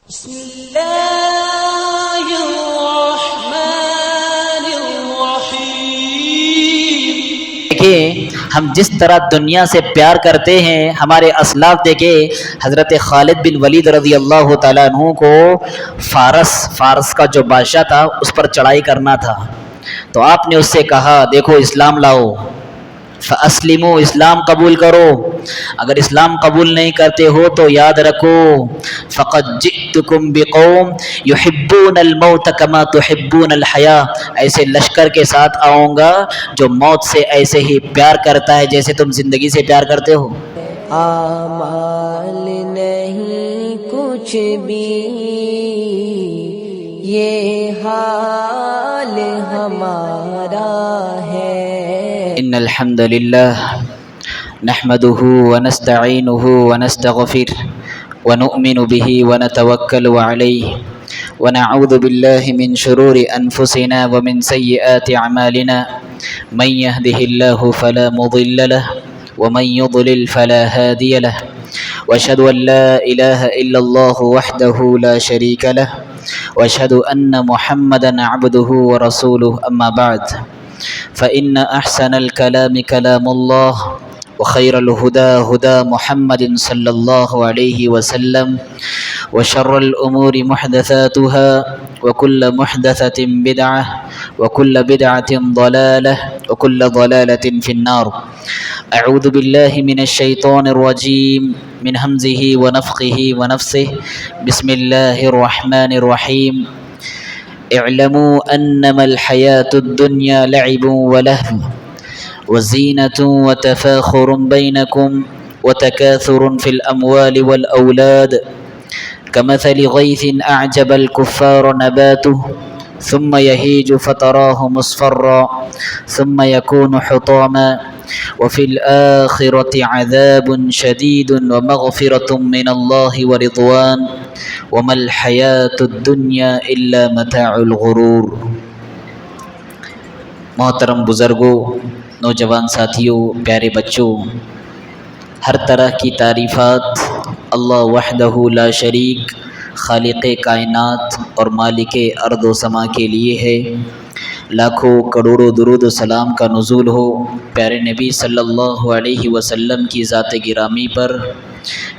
بسم اللہ الرحمن الرحیم۔ دیکھیں ہم جس طرح دنیا سے پیار کرتے ہیں، ہمارے اسلاف دیکھیں حضرت خالد بن ولید رضی اللہ تعالیٰ عنہ کو فارس کا جو بادشاہ تھا اس پر چڑھائی کرنا تھا، تو آپ نے اس سے کہا دیکھو اسلام لاؤ، فاسلموا، اسلام قبول کرو، اگر اسلام قبول نہیں کرتے ہو تو یاد رکھو فقد جئتکم بقوم یحبون الموت کما تحبون الحیاۃ، ایسے لشکر کے ساتھ آؤں گا جو موت سے ایسے ہی پیار کرتا ہے جیسے تم زندگی سے پیار کرتے ہو۔ اعمال نہیں کچھ بھی، یہ حال ہمارا ہے۔ ان الحمد للہ نحمده ونستعینه ونستغفر ونؤمن به ونتوکل علیہ ونعوذ باللہ من شرور انفسنا ومن سیئات اعمالنا من يهده الله فلا مضل له ومن يضلل فلا هادي له واشهد ان لا اله الا الله وحده لا شريك له واشهد ان محمدا عبده ورسوله اما بعد فإن أحسن الكلام كلام الله وخير الهدى هدى محمد صلى الله عليه وسلم وشر الأمور محدثاتها وكل محدثة بدعة وكل بدعة ضلالة وكل ضلالة في النار۔ أعوذ بالله من الشيطان الرجيم من همزه ونفخه ونفسه، بسم الله الرحمن الرحيم۔ اعلموا انما الحياة الدنيا لعب ولهو وزينة وتفاخر بينكم وتكاثر في الأموال والأولاد كمثل غيث أعجب الكفار نباته ثم يهيج فتراه مصفرا ثم يكون حطاما وفي الآخرة عذاب شديد ومغفرة من الله ورضوان وما الحياة الدنيا إلا متاع الغرور۔ محترم بزرگوں، نوجوان ساتھیوں، پیارے بچوں، ہر طرح کی تعریفات اللہ وحدہ لا شریک، خالق کائنات اور مالک ارض و سما کے لیے ہے۔ لاکھوں کروڑوں درود و سلام کا نزول ہو پیارے نبی صلی اللہ علیہ وسلم کی ذات گرامی پر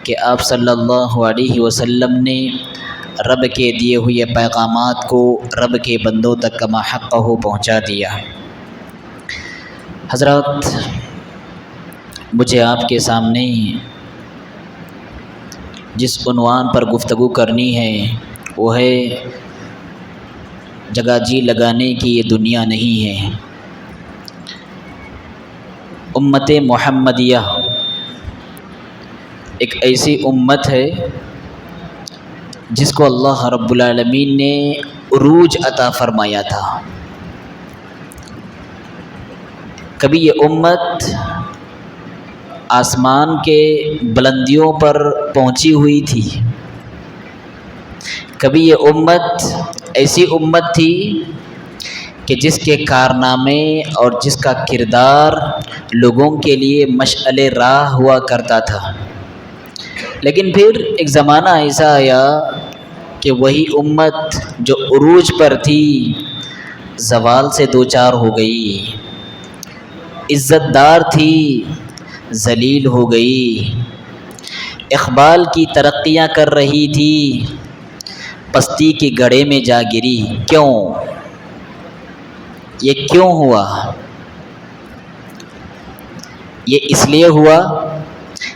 کہ آپ صلی اللہ علیہ وسلم نے رب کے دیے ہوئے پیغامات کو رب کے بندوں تک کما حق ہو پہنچا دیا۔ حضرات، مجھے آپ کے سامنے جس عنوان پر گفتگو کرنی ہے وہ ہے جگہ جی لگانے کی یہ دنیا نہیں ہے۔ امت محمدیہ ایک ایسی امت ہے جس کو اللہ رب العالمین نے عروج عطا فرمایا تھا۔ کبھی یہ امت آسمان کے بلندیوں پر پہنچی ہوئی تھی، کبھی یہ امت ایسی امت تھی کہ جس کے کارنامے اور جس کا کردار لوگوں کے لیے مشعل راہ ہوا کرتا تھا، لیکن پھر ایک زمانہ ایسا آیا کہ وہی امت جو عروج پر تھی زوال سے دوچار ہو گئی، عزت دار تھی ذلیل ہو گئی، اقبال کی ترقیاں کر رہی تھی پستی کے گڑھے میں جا گری۔ کیوں؟ یہ کیوں ہوا؟ یہ اس لیے ہوا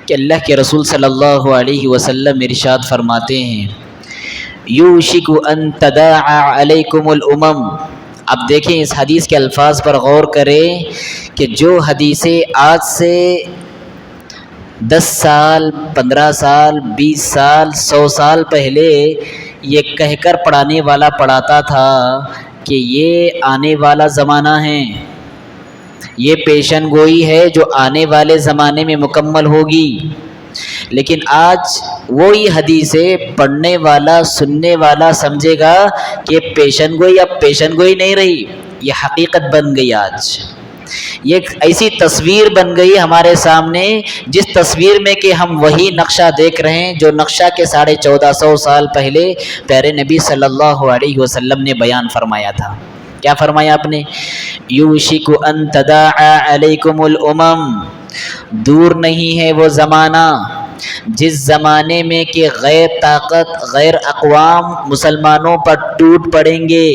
کہ اللہ کے رسول صلی اللہ علیہ وسلم ارشاد فرماتے ہیں یوشک ان تداعی علیکم الامم۔ اب دیکھیں اس حدیث کے الفاظ پر غور کریں کہ جو حدیثیں آج سے 10 سال 15 سال 20 سال 100 سال پہلے یہ کہہ کر پڑھانے والا پڑھاتا تھا کہ یہ آنے والا زمانہ ہے، یہ پیشن گوئی ہے جو آنے والے زمانے میں مکمل ہوگی، لیکن آج وہی حدیثیں پڑھنے والا سننے والا سمجھے گا کہ پیشن گوئی اب پیشن گوئی نہیں رہی، یہ حقیقت بن گئی۔ آج یہ ایک ایسی تصویر بن گئی ہمارے سامنے جس تصویر میں کہ ہم وہی نقشہ دیکھ رہے ہیں جو نقشہ کے 1450 سال پہلے پیارے نبی صلی اللہ علیہ وسلم نے بیان فرمایا تھا۔ کیا فرمایا آپ نے؟ یوشک ان تداعی علیکم الامم، دور نہیں ہے وہ زمانہ جس زمانے میں کہ غیر طاقت غیر اقوام مسلمانوں پر ٹوٹ پڑیں گے،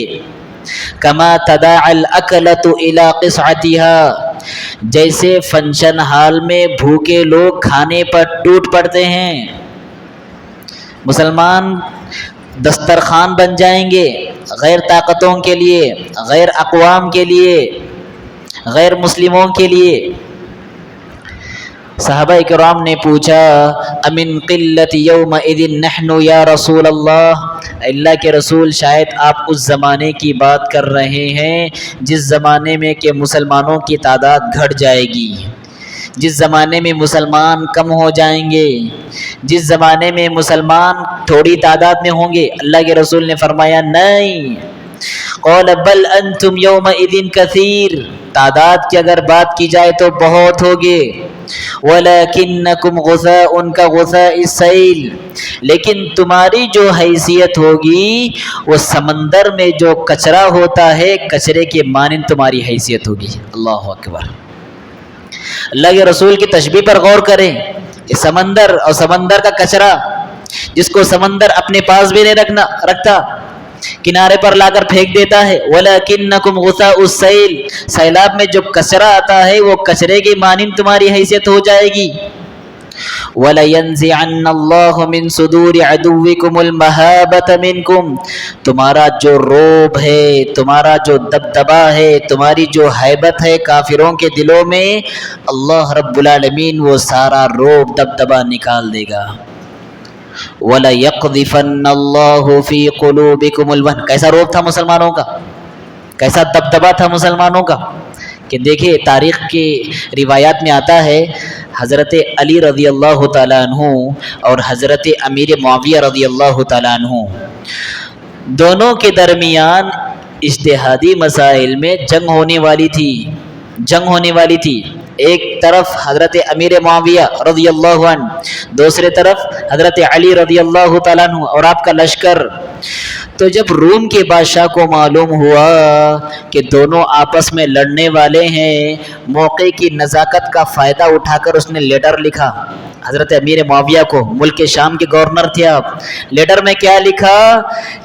کما تداعی الاکلۃ الی قصعتها، جیسے فنکشن ہال میں بھوکے لوگ کھانے پر ٹوٹ پڑتے ہیں، مسلمان دسترخوان بن جائیں گے غیر طاقتوں کے لیے، غیر اقوام کے لیے، غیر مسلموں کے لیے۔ صحابہ کرام نے پوچھا امن قلت یومئذ نحن یا رسول اللہ، اللہ کے رسول شاید آپ اس زمانے کی بات کر رہے ہیں جس زمانے میں کہ مسلمانوں کی تعداد گھٹ جائے گی، جس زمانے میں مسلمان کم ہو جائیں گے، جس زمانے میں مسلمان تھوڑی تعداد میں ہوں گے۔ اللہ کے رسول نے فرمایا نہیں، قال بل انتم یومئذ کثیر، تعداد کی اگر بات کی جائے تو بہت ہوگے، ولیکنکم غثاء کغثاء السیل، لیکن تمہاری جو حیثیت ہوگی وہ سمندر میں جو کچرا ہوتا ہے کچرے کے مانند تمہاری حیثیت ہوگی۔ اللہ اکبر۔ اللہ کے رسول کی تشبیہ پر غور کریں، یہ سمندر اور سمندر کا کچرا جس کو سمندر اپنے پاس بھی نہیں رکھتا، کنارے پر لا کر پھینک دیتا ہے، وَلَكِنَّكُمْ غُثَاءُ السَّيْلِ، سیلاب میں جو کچرا آتا ہے وہ کچرے کی مانند تمہاری حیثیت ہو جائے گی۔ وَلَيَنزِعَنَّ اللَّهُ مِن صُدُورِ عَدُوِّكُمُ الْمَهَابَةَ مِنْكُمْ، تمہارا جو روب ہے، تمہارا جو دبدبا ہے، تمہاری جو ہیبت ہے کافروں کے دلوں میں، اللہ رب العالمین وہ سارا روب دبدبا نکال دے گا۔ وَلَيَقْذِفَنَّ اللَّهُ فِي قُلُوبِكُمُ الْوَهْنَ، کیسا روب تھا مسلمانوں کا، کیسا دبدبا تھا مسلمانوں کا کہ دیکھیں تاریخ کی روایات میں آتا ہے حضرت علی رضی اللہ تعالیٰ عنہ اور حضرت امیر معاویہ رضی اللہ تعالیٰ عنہ دونوں کے درمیان اجتہادی مسائل میں جنگ ہونے والی تھی، ایک طرف حضرت امیر معاویہ رضی اللہ عنہ، دوسرے طرف حضرت علی رضی اللہ تعالیٰ عنہ اور آپ کا لشکر۔ تو جب روم کے بادشاہ کو معلوم ہوا کہ دونوں آپس میں لڑنے والے ہیں، موقع کی نزاکت کا فائدہ اٹھا کر اس نے لیٹر لکھا حضرت امیر معاویہ کو، ملک شام کے گورنر تھے آپ۔ لیٹر میں کیا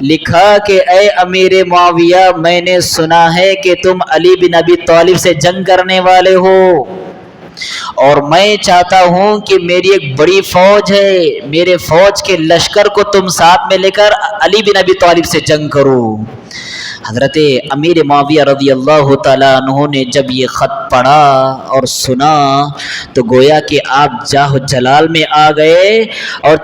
لکھا کہ اے امیر معاویہ، میں نے سنا ہے کہ تم علی بن ابی طالب سے جنگ کرنے والے ہو، اور میں چاہتا ہوں کہ میری ایک بڑی فوج ہے، میرے فوج کے لشکر کو تم ساتھ میں لے کر علی بن ابی طالب سے جنگ کرو۔ حضرت امیر معاویہ رضی اللہ تعالیٰ عنہ نے جب یہ خط پڑھا اور سنا تو گویا کہ آپ جاہ جلال میں آ گئے اور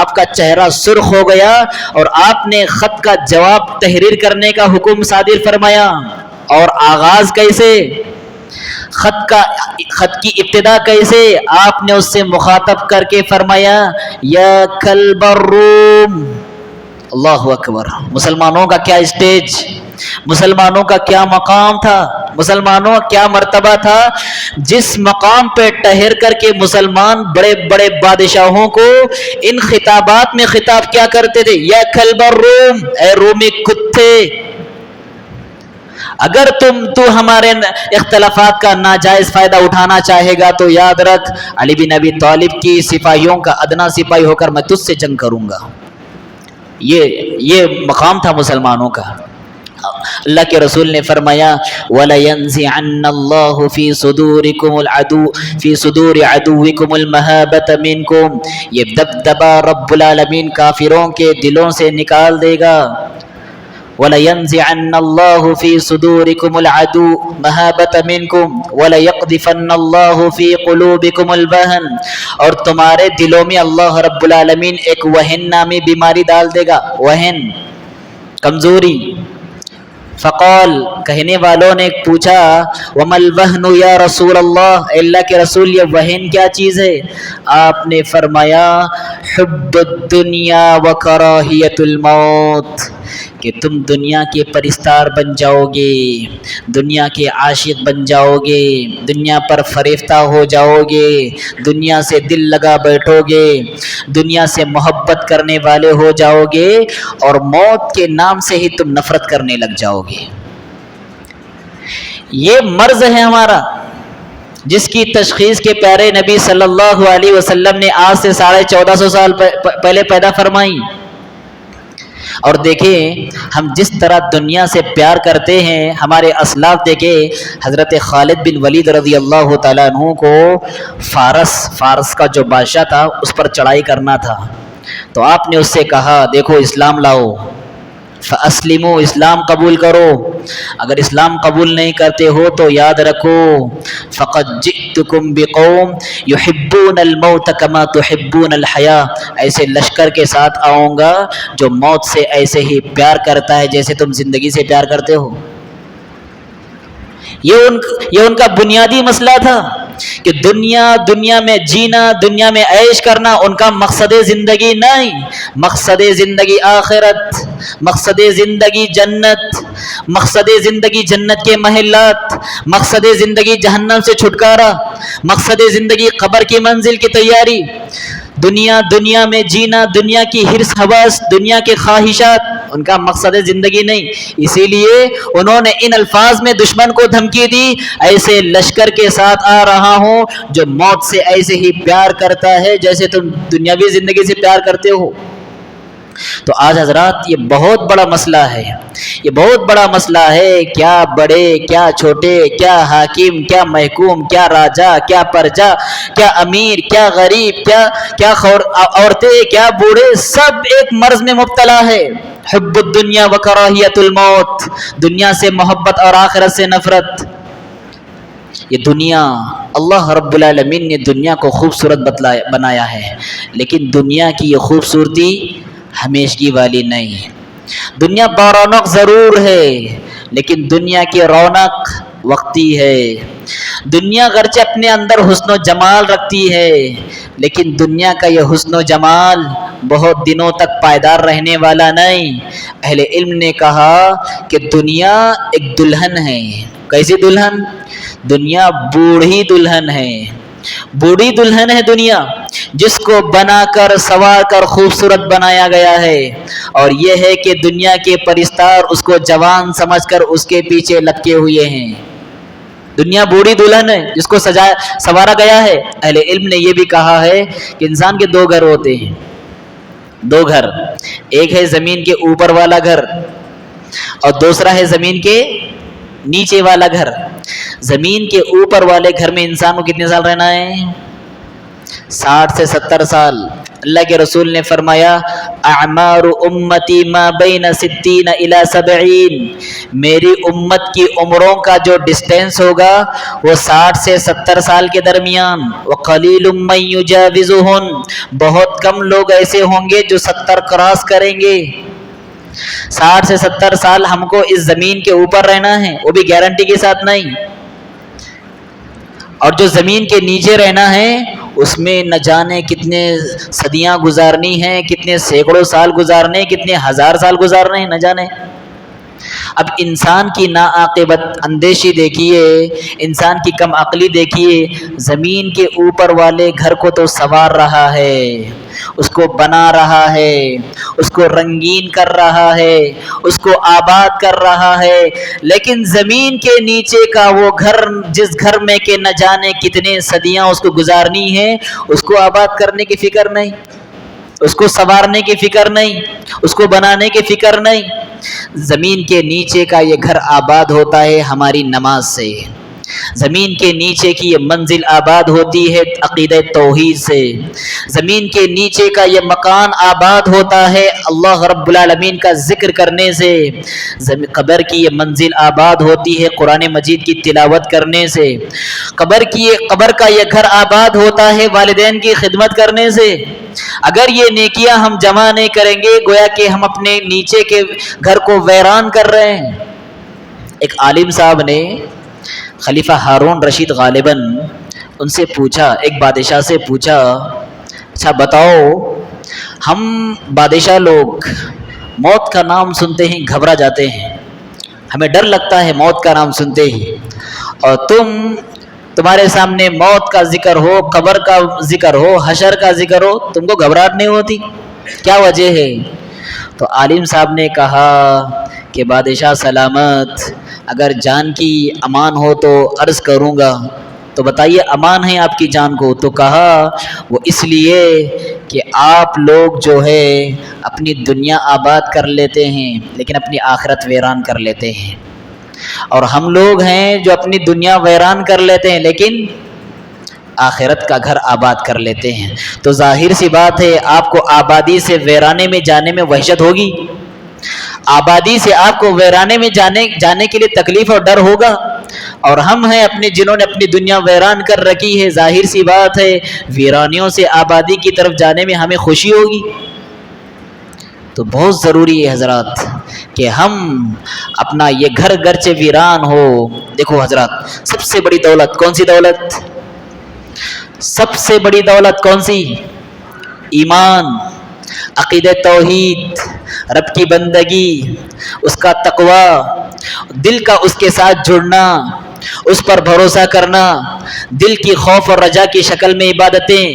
آپ کا چہرہ سرخ ہو گیا، اور آپ نے خط کا جواب تحریر کرنے کا حکم صادر فرمایا۔ اور آغاز کیسے، خط کی ابتدا کیسے، آپ نے اس سے مخاطب کر کے فرمایا یا کلب الروم۔ اللہ اکبر۔ مسلمانوں کا کیا اسٹیج، مسلمانوں کا کیا مقام تھا، مسلمانوں کا کیا مرتبہ تھا، جس مقام پہ ٹھہر کر کے مسلمان بڑے بڑے بادشاہوں کو ان خطابات میں خطاب کیا کرتے تھے، یا کلب الروم، اے رومی کتے، اگر تو ہمارے اختلافات کا ناجائز فائدہ اٹھانا چاہے گا تو یاد رکھ علی بن ابی طالب کی سپاہیوں کا ادنا سپاہی ہو کر میں تجھ سے جنگ کروں گا۔ یہ مقام تھا مسلمانوں کا۔ اللہ کے رسول نے فرمایا وَلَيَنزِعَنَّ اللَّهُ فِي صُدُورِ عَدُوِّكُمُ الْمَهَابَةَ مِنْكُمْ، یہ دبدبا رب العالمین کافروں کے دلوں سے نکال دے گا۔ وَلَيَنزِعَنَّ اللَّهُ فِي صُدُورِكُمُ الْعَدُوَّ مَهَابَةَ مِنْكُمْ وَلَيَقْذِفَنَّ اللَّهُ فِي قُلُوبِكُمُ الْوَهْنَ، اور تمہارے دلوں میں اللہ رب العالمین ایک وہن نامی بیماری ڈال دے گا، وہن، کمزوری۔ فقال، کہنے والوں نے پوچھا وَمَا الْوَهْنُ یا رسول اللہ، اللہ کے رسول یہ وہن کیا چیز ہے؟ آپ نے فرمایا حب الدنیا وکراہیت الموت، کہ تم دنیا کے پرستار بن جاؤ گے، دنیا کے عاشق بن جاؤ گے، دنیا پر فریفتہ ہو جاؤ گے، دنیا سے دل لگا بیٹھو گے، دنیا سے محبت کرنے والے ہو جاؤ گے، اور موت کے نام سے ہی تم نفرت کرنے لگ جاؤ گے۔ یہ مرض ہے ہمارا، جس کی تشخیص کے پیارے نبی صلی اللہ علیہ وسلم نے آج سے 1450 سال پہلے پیدا فرمائی۔ اور دیکھیں ہم جس طرح دنیا سے پیار کرتے ہیں، ہمارے اسلاف دیکھیں، حضرت خالد بن ولید رضی اللہ تعالیٰ عنہ کو فارس کا جو بادشاہ تھا اس پر چڑھائی کرنا تھا، تو آپ نے اس سے کہا دیکھو اسلام لاؤ، فَأَسْلِمُوا، اسلام قبول کرو، اگر اسلام قبول نہیں کرتے ہو تو یاد رکھو فَقَدْ جِئْتُكُمْ بِقَوْمٍ يُحِبُّونَ الْمَوْتَ كَمَا تُحِبُّونَ الْحَيَاةَ، ایسے لشکر کے ساتھ آؤں گا جو موت سے ایسے ہی پیار کرتا ہے جیسے تم زندگی سے پیار کرتے ہو۔ یہ ان کا بنیادی مسئلہ تھا کہ دنیا میں جینا، دنیا میں عیش کرنا ان کا مقصد زندگی نہیں، مقصد زندگی آخرت، مقصد زندگی جنت، مقصد زندگی جنت کے محلات، مقصد زندگی جہنم سے چھٹکارا، مقصد زندگی قبر کی منزل کی تیاری۔ دنیا میں جینا، دنیا کی حرص حواس، دنیا کے خواہشات ان کا مقصد زندگی نہیں۔ اسی لیے انہوں نے ان الفاظ میں دشمن کو دھمکی دی، ایسے لشکر کے ساتھ آ رہا ہوں جو موت سے ایسے ہی پیار کرتا ہے جیسے تم دنیاوی زندگی سے پیار کرتے ہو۔ تو آج حضرات یہ بہت بڑا مسئلہ ہے، یہ بہت بڑا مسئلہ ہے، کیا بڑے کیا چھوٹے، کیا حاکم کیا محکوم، کیا راجا کیا پرجا، کیا امیر کیا غریب، کیا عورتیں کیا بوڑھے، سب ایک مرض میں مبتلا ہے، حب الدنیا و کراہیت الموت، دنیا سے محبت اور آخرت سے نفرت۔ یہ دنیا، اللہ رب العالمین نے دنیا کو خوبصورت بنایا ہے، لیکن دنیا کی یہ خوبصورتی ہمیشگی والی نہیں۔ دنیا بارونق ضرور ہے، لیکن دنیا کی رونق وقتی ہے۔ دنیا گرچہ اپنے اندر حسن و جمال رکھتی ہے، لیکن دنیا کا یہ حسن و جمال بہت دنوں تک پائیدار رہنے والا نہیں۔ اہل علم نے کہا کہ دنیا ایک دلہن ہے۔ کیسی دلہن؟ دنیا بوڑھی دلہن ہے، بوڑھی دلہن ہے دنیا، جس کو بنا کر سنوار کر خوبصورت بنایا گیا ہے، اور یہ ہے کہ دنیا کے پرستار اس کو جوان سمجھ کر اس کے پیچھے لٹکے ہوئے ہیں۔ دنیا بوڑھی دلہن ہے جس کو سنوارا گیا ہے۔ اہل علم نے یہ بھی کہا ہے کہ انسان کے دو گھر ہوتے ہیں، دو گھر، ایک ہے زمین کے اوپر والا گھر اور دوسرا ہے زمین کے نیچے والا گھر۔ زمین کے اوپر والے گھر میں انسان کو کتنے سال رہنا ہے؟ 60 سے 70 سال۔ اللہ کے رسول نے فرمایا اعمار امتی ما بین 60 الی 70، میری امت کی عمروں کا جو ڈسٹینس ہوگا وہ 60 سے 70 سال کے درمیان۔ وقلیل من یجاوزہن، بہت کم لوگ ایسے ہوں گے جو 70 کراس کریں گے۔ 60 سے 70 سال ہم کو اس زمین کے اوپر رہنا ہے، وہ بھی گارنٹی کے ساتھ نہیں، اور جو زمین کے نیچے رہنا ہے اس میں نہ جانے کتنے صدیاں گزارنی ہیں، کتنے سینکڑوں سال گزارنے، کتنے ہزار سال گزارنے ہیں، نہ جانے۔ اب انسان کی ناعاقبت اندیشی دیکھیے، انسان کی کم عقلی دیکھیے، زمین کے اوپر والے گھر کو تو سنوار رہا ہے، اس کو بنا رہا ہے، اس کو رنگین کر رہا ہے، اس کو آباد کر رہا ہے، لیکن زمین کے نیچے کا وہ گھر، جس گھر میں کہ نہ جانے کتنے صدیاں اس کو گزارنی ہے، اس کو آباد کرنے کی فکر نہیں، اس کو سنوارنے کی فکر نہیں، اس کو بنانے کی فکر نہیں۔ زمین کے نیچے کا یہ گھر آباد ہوتا ہے ہماری نماز سے، زمین کے نیچے کی یہ منزل آباد ہوتی ہے عقیدہ توحید سے، زمین کے نیچے کا یہ مکان آباد ہوتا ہے اللہ رب العالمین کا ذکر کرنے سے، قبر کی یہ منزل آباد ہوتی ہے قرآن مجید کی تلاوت کرنے سے، قبر کا یہ گھر آباد ہوتا ہے والدین کی خدمت کرنے سے۔ اگر یہ نیکیاں ہم جمع نہیں کریں گے گویا کہ ہم اپنے نیچے کے گھر کو ویران کر رہے ہیں۔ ایک عالم صاحب نے خلیفہ ہارون رشید غالباً ان سے پوچھا، ایک بادشاہ سے پوچھا، اچھا بتاؤ ہم بادشاہ لوگ موت کا نام سنتے ہی گھبرا جاتے ہیں، ہمیں ڈر لگتا ہے موت کا نام سنتے ہی، اور تمہارے سامنے موت کا ذکر ہو، قبر کا ذکر ہو، حشر کا ذکر ہو، تم کو گھبراہٹ نہیں ہوتی؟ کیا وجہ ہے؟ تو عالم صاحب نے کہا کہ بادشاہ سلامت، اگر جان کی امان ہو تو عرض کروں گا، تو بتائیے امان ہے آپ کی جان کو؟ تو کہا وہ اس لیے کہ آپ لوگ جو ہے اپنی دنیا آباد کر لیتے ہیں لیکن اپنی آخرت ویران کر لیتے ہیں، اور ہم لوگ ہیں جو اپنی دنیا ویران کر لیتے ہیں لیکن آخرت کا گھر آباد کر لیتے ہیں۔ تو ظاہر سی بات ہے آپ کو آبادی سے ویرانے میں جانے میں وحشت ہوگی، آبادی سے آپ کو ویرانے میں جانے کے لیے تکلیف اور ڈر ہوگا، اور ہم ہیں جنہوں نے اپنی دنیا ویران کر رکھی ہے، ظاہر سی بات ہے ویرانیوں سے آبادی کی طرف جانے میں ہمیں خوشی ہوگی۔ تو بہت ضروری ہے حضرات کہ ہم اپنا یہ گھر گرچہ ویران ہو، دیکھو حضرات سب سے بڑی دولت کون سی دولت؟ سب سے بڑی دولت کون سی؟ ایمان، عقیدہ توحید، رب کی بندگی، اس کا تقوی، دل کا اس کے ساتھ جڑنا، اس پر بھروسہ کرنا، دل کی خوف اور رجا کی شکل میں عبادتیں،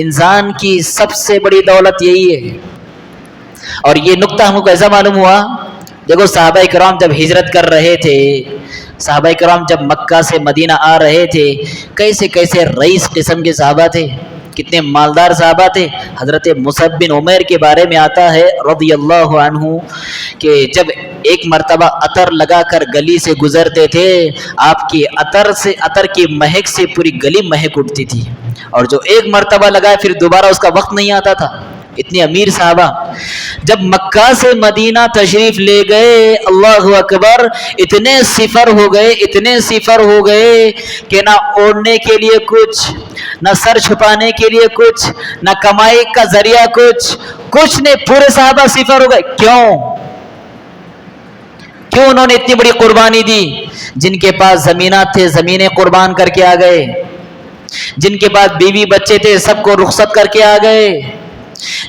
انسان کی سب سے بڑی دولت یہی ہے۔ اور یہ نقطہ ہم کو کیسا معلوم ہوا؟ دیکھو صحابہ کرام جب ہجرت کر رہے تھے، صحابہ کرام جب مکہ سے مدینہ آ رہے تھے، کیسے کیسے رئیس قسم کے صحابہ تھے، کتنے مالدار صحابہ تھے۔ حضرت مصعب بن عمیر کے بارے میں آتا ہے رضی اللہ عنہ کہ جب ایک مرتبہ عطر لگا کر گلی سے گزرتے تھے، آپ کی عطر کی مہک سے پوری گلی مہک اٹھتی تھی، اور جو ایک مرتبہ لگائے پھر دوبارہ اس کا وقت نہیں آتا تھا۔ اتنے امیر صحابہ جب مکہ سے مدینہ تشریف لے گئے، اللہ اکبر، اتنے صفر ہو گئے کہ نہ اوڑھنے کے لیے کچھ، نہ سر چھپانے کے لیے کچھ، نہ کمائی کا ذریعہ کچھ نہیں، پورے صحابہ صفر ہو گئے۔ کیوں انہوں نے اتنی بڑی قربانی دی؟ جن کے پاس زمینات تھے زمینیں قربان کر کے آ گئے، جن کے پاس بیوی بچے تھے سب کو رخصت کر کے آ گئے،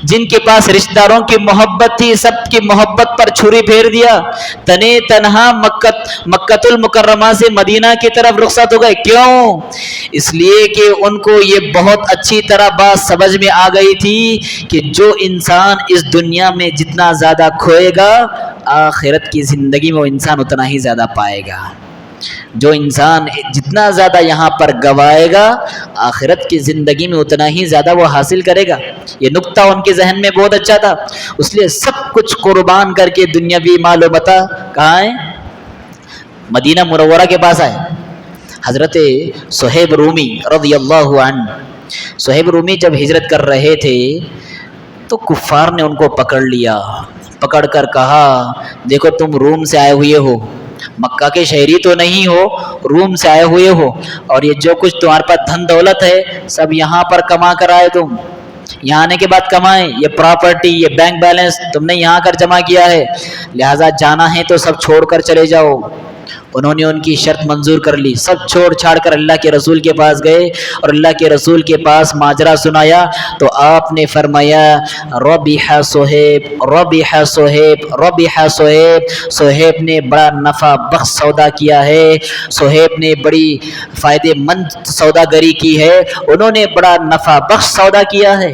جن کے پاس رشتہ داروں کی محبت تھی سب کی محبت پر چھری پھیر دیا، تنے تنہا مکۃ المکرمہ سے مدینہ کی طرف رخصت ہو گئے۔ کیوں؟ اس لیے کہ ان کو یہ بہت اچھی طرح بات سمجھ میں آ گئی تھی کہ جو انسان اس دنیا میں جتنا زیادہ کھوئے گا، آخرت کی زندگی میں وہ انسان اتنا ہی زیادہ پائے گا۔ جو انسان جتنا زیادہ یہاں پر گوائے گا، آخرت کی زندگی میں اتنا ہی زیادہ وہ حاصل کرے گا۔ یہ نقطہ ان کے ذہن میں بہت اچھا تھا، اس لیے سب کچھ قربان کر کے دنیاوی مال و متاع کہاں ہے؟ مدینہ منورہ کے پاس آئے۔ حضرت صہیب رومی رضی اللہ عنہ، صہیب رومی جب ہجرت کر رہے تھے تو کفار نے ان کو پکڑ لیا، پکڑ کر کہا دیکھو تم روم سے آئے ہوئے ہو، مکہ کے شہری تو نہیں ہو، روم سے آئے ہوئے ہو، اور یہ جو کچھ تمہارے پاس دھن دولت ہے سب یہاں پر کما کر آئے، تم یہاں آنے کے بعد کمائے، یہ پراپرٹی یہ بینک بیلنس تم نے یہاں کر جمع کیا ہے، لہٰذا جانا ہے تو سب چھوڑ کر چلے جاؤ۔ انہوں نے ان کی شرط منظور کر لی، سب چھوڑ چھاڑ کر اللہ کے رسول کے پاس گئے، اور اللہ کے رسول کے پاس ماجرا سنایا تو آپ نے فرمایا ربح صہیب ربح صہیب ربح صہیب، صہیب نے بڑا نفع بخش سودا کیا ہے، صہیب نے بڑی فائدے مند سوداگری کی ہے، انہوں نے بڑا نفع بخش سودا کیا ہے،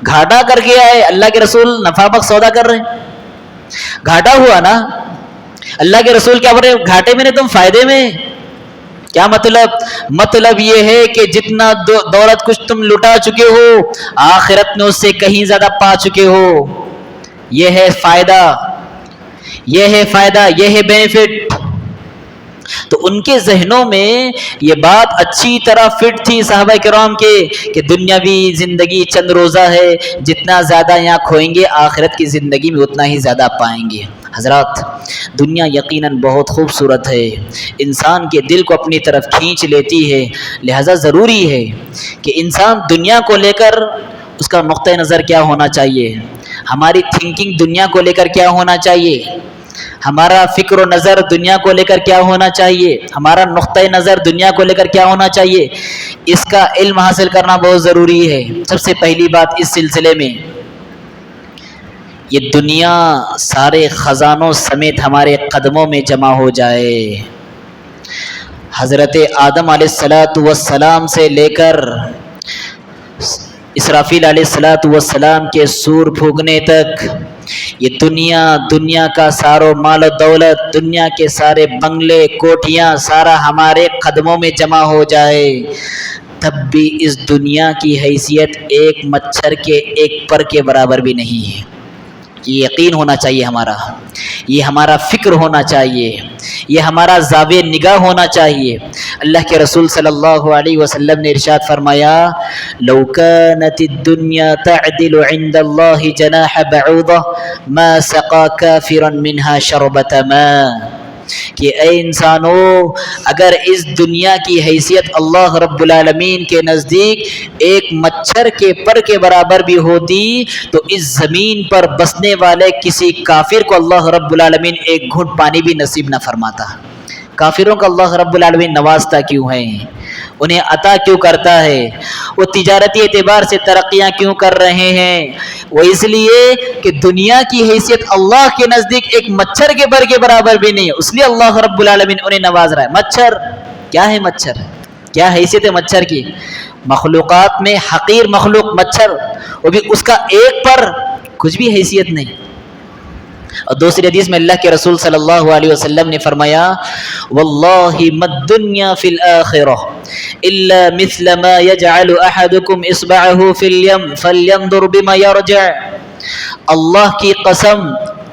گھاٹا کر کے آئے، اللہ کے رسول نفع بخش سودا کر رہے ہیں، گھاٹا ہوا نا۔ اللہ کے رسول کیا بول رہے ہیں؟ گھاٹے میں نہیں تم فائدے میں۔ کیا مطلب یہ ہے کہ جتنا دولت کچھ تم لٹا چکے ہو، آخرت میں اس سے کہیں زیادہ پا چکے ہو۔ یہ ہے فائدہ، یہ ہے بینیفٹ۔ تو ان کے ذہنوں میں یہ بات اچھی طرح فٹ تھی صحابہ کرام کے کہ دنیاوی زندگی چند روزہ ہے، جتنا زیادہ یہاں کھوئیں گے آخرت کی زندگی میں اتنا ہی زیادہ پائیں گے۔ حضرات دنیا یقیناً بہت خوبصورت ہے، انسان کے دل کو اپنی طرف کھینچ لیتی ہے، لہذا ضروری ہے کہ انسان دنیا کو لے کر اس کا نقطہ نظر کیا ہونا چاہیے، ہماری تھنکنگ دنیا کو لے کر کیا ہونا چاہیے، ہمارا فکر و نظر دنیا کو لے کر کیا ہونا چاہیے، ہمارا نقطہ نظر دنیا کو لے کر کیا ہونا چاہیے، اس کا علم حاصل کرنا بہت ضروری ہے۔ سب سے پہلی بات اس سلسلے میں یہ دنیا سارے خزانوں سمیت ہمارے قدموں میں جمع ہو جائے۔ حضرت آدم علیہ السلام سے لے کر اسرافیل علیہ السلام کے سور پھونکنے تک یہ دنیا کا سارو مال و دولت، دنیا کے سارے بنگلے کوٹھیاں، سارا ہمارے قدموں میں جمع ہو جائے، تب بھی اس دنیا کی حیثیت ایک مچھر کے ایک پر کے برابر بھی نہیں ہے۔ یہ یقین ہونا چاہیے ہمارا، یہ ہمارا فکر ہونا چاہیے، یہ ہمارا زاویہ نگاہ ہونا چاہیے۔ اللہ کے رسول صلی اللہ علیہ وسلم نے ارشاد فرمایا لو كانت الدنيا تعدل عند الله جناح بعوضة ما سقى كافرا منها شربة ماء، کہ اے انسانو، اگر اس دنیا کی حیثیت اللہ رب العالمین کے نزدیک ایک مچھر کے پر کے برابر بھی ہوتی تو اس زمین پر بسنے والے کسی کافر کو اللہ رب العالمین ایک گھونٹ پانی بھی نصیب نہ فرماتا۔ کافروں کو اللہ رب العالمین نوازتا کیوں ہے؟ انہیں عطا کیوں کرتا ہے؟ وہ تجارتی اعتبار سے ترقیاں کیوں کر رہے ہیں؟ وہ اس لیے کہ دنیا کی حیثیت اللہ کے نزدیک ایک مچھر کے پر کے برابر بھی نہیں ہے، اس لیے اللہ رب العالمین انہیں نواز رہا ہے۔ مچھر کیا ہے؟ مچھر کیا حیثیت ہے مچھر کی؟ مخلوقات میں حقیر مخلوق مچھر، وہ بھی اس کا ایک پر کچھ بھی حیثیت نہیں۔ اور دوسری حدیث میں اللہ کے رسول صلی اللہ علیہ وسلم نے فرمایا واللہ ما الدنیا فی الآخرہ الا مثل ما يجعل احدکم اصبعہ فی الیم فلینظر بما یرجع۔ اللہ کی قسم،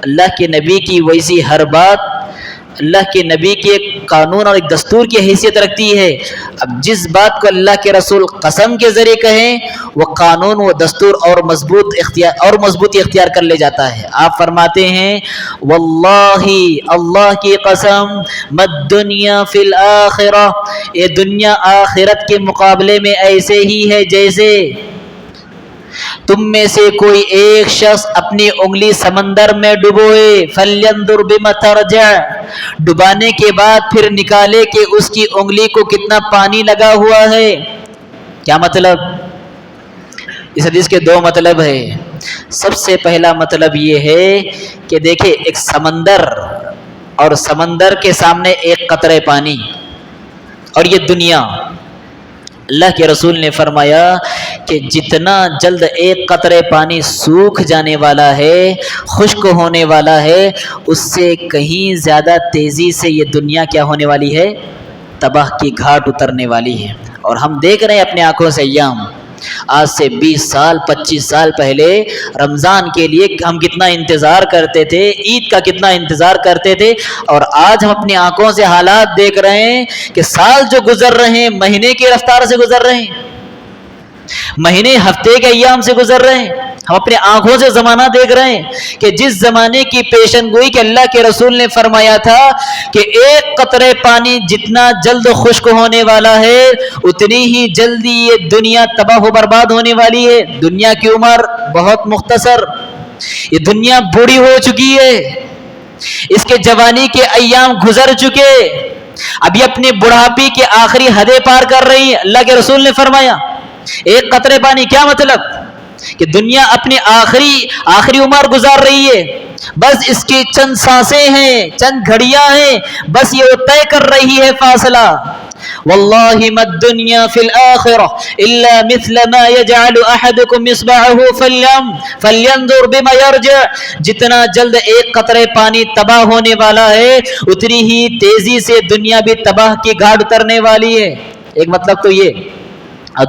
اللہ کے نبی کی ویسی ہر بات اللہ کے نبی کے ایک قانون اور ایک دستور کی حیثیت رکھتی ہے۔ اب جس بات کو اللہ کے رسول قسم کے ذریعے کہیں وہ قانون و دستور اور مضبوطی اختیار کر لے جاتا ہے۔ آپ فرماتے ہیں واللہ، اللہ کی قسم، مد دنیا فی الآخرہ، یہ دنیا آخرت کے مقابلے میں ایسے ہی ہے جیسے تم میں سے کوئی ایک شخص اپنی انگلی سمندر میں ڈبوئے فلینظر بما ترجع، ڈبانے کے بعد پھر نکالے کہ اس کی انگلی کو کتنا پانی لگا ہوا ہے۔ کیا مطلب؟ اس حدیث کے دو مطلب ہے۔ سب سے پہلا مطلب یہ ہے کہ دیکھیں ایک سمندر اور سمندر کے سامنے ایک قطرہ پانی اور یہ دنیا، اللہ کے رسول نے فرمایا کہ جتنا جلد ایک قطرے پانی سوکھ جانے والا ہے، خشک ہونے والا ہے، اس سے کہیں زیادہ تیزی سے یہ دنیا کیا ہونے والی ہے؟ تباہ کی گھاٹ اترنے والی ہے۔ اور ہم دیکھ رہے ہیں اپنے آنکھوں سے ایام، آج سے 20 سال 25 سال پہلے رمضان کے لیے ہم کتنا انتظار کرتے تھے، عید کا کتنا انتظار کرتے تھے، اور آج ہم اپنی آنکھوں سے حالات دیکھ رہے ہیں کہ سال جو گزر رہے ہیں مہینے کی رفتار سے گزر رہے ہیں، مہینے ہفتے کے ایام سے گزر رہے ہیں۔ ہم اپنے آنکھوں سے زمانہ دیکھ رہے ہیں کہ جس زمانے کی پیشن گوئی کہ اللہ کے رسول نے فرمایا تھا کہ ایک قطرے پانی جتنا جلد خشک ہونے والا ہے اتنی ہی جلدی یہ دنیا تباہ و برباد ہونے والی ہے۔ دنیا کی عمر بہت مختصر، یہ دنیا بوڑھی ہو چکی ہے، اس کے جوانی کے ایام گزر چکے، اب یہ اپنے بڑھاپی کے آخری حدیں پار کر رہی ہے۔ اللہ کے رسول نے فرمایا ایک قطرے پانی، کیا مطلب؟ کہ دنیا اپنی آخری عمر گزار رہی ہے، بس اس کی چند سانسیں ہیں، چند گھڑیاں ہیں، بس یہ طے کر رہی ہے فاصلہ۔ واللہ ما الدنیا فی الآخرہ الا مثل ما یجعل احدکم اصبعہ فلینظر بما یرجع، جتنا جلد ایک قطرے پانی تباہ ہونے والا ہے اتنی ہی تیزی سے دنیا بھی تباہ کی گھاٹ اترنے والی ہے۔ ایک مطلب تو یہ، اور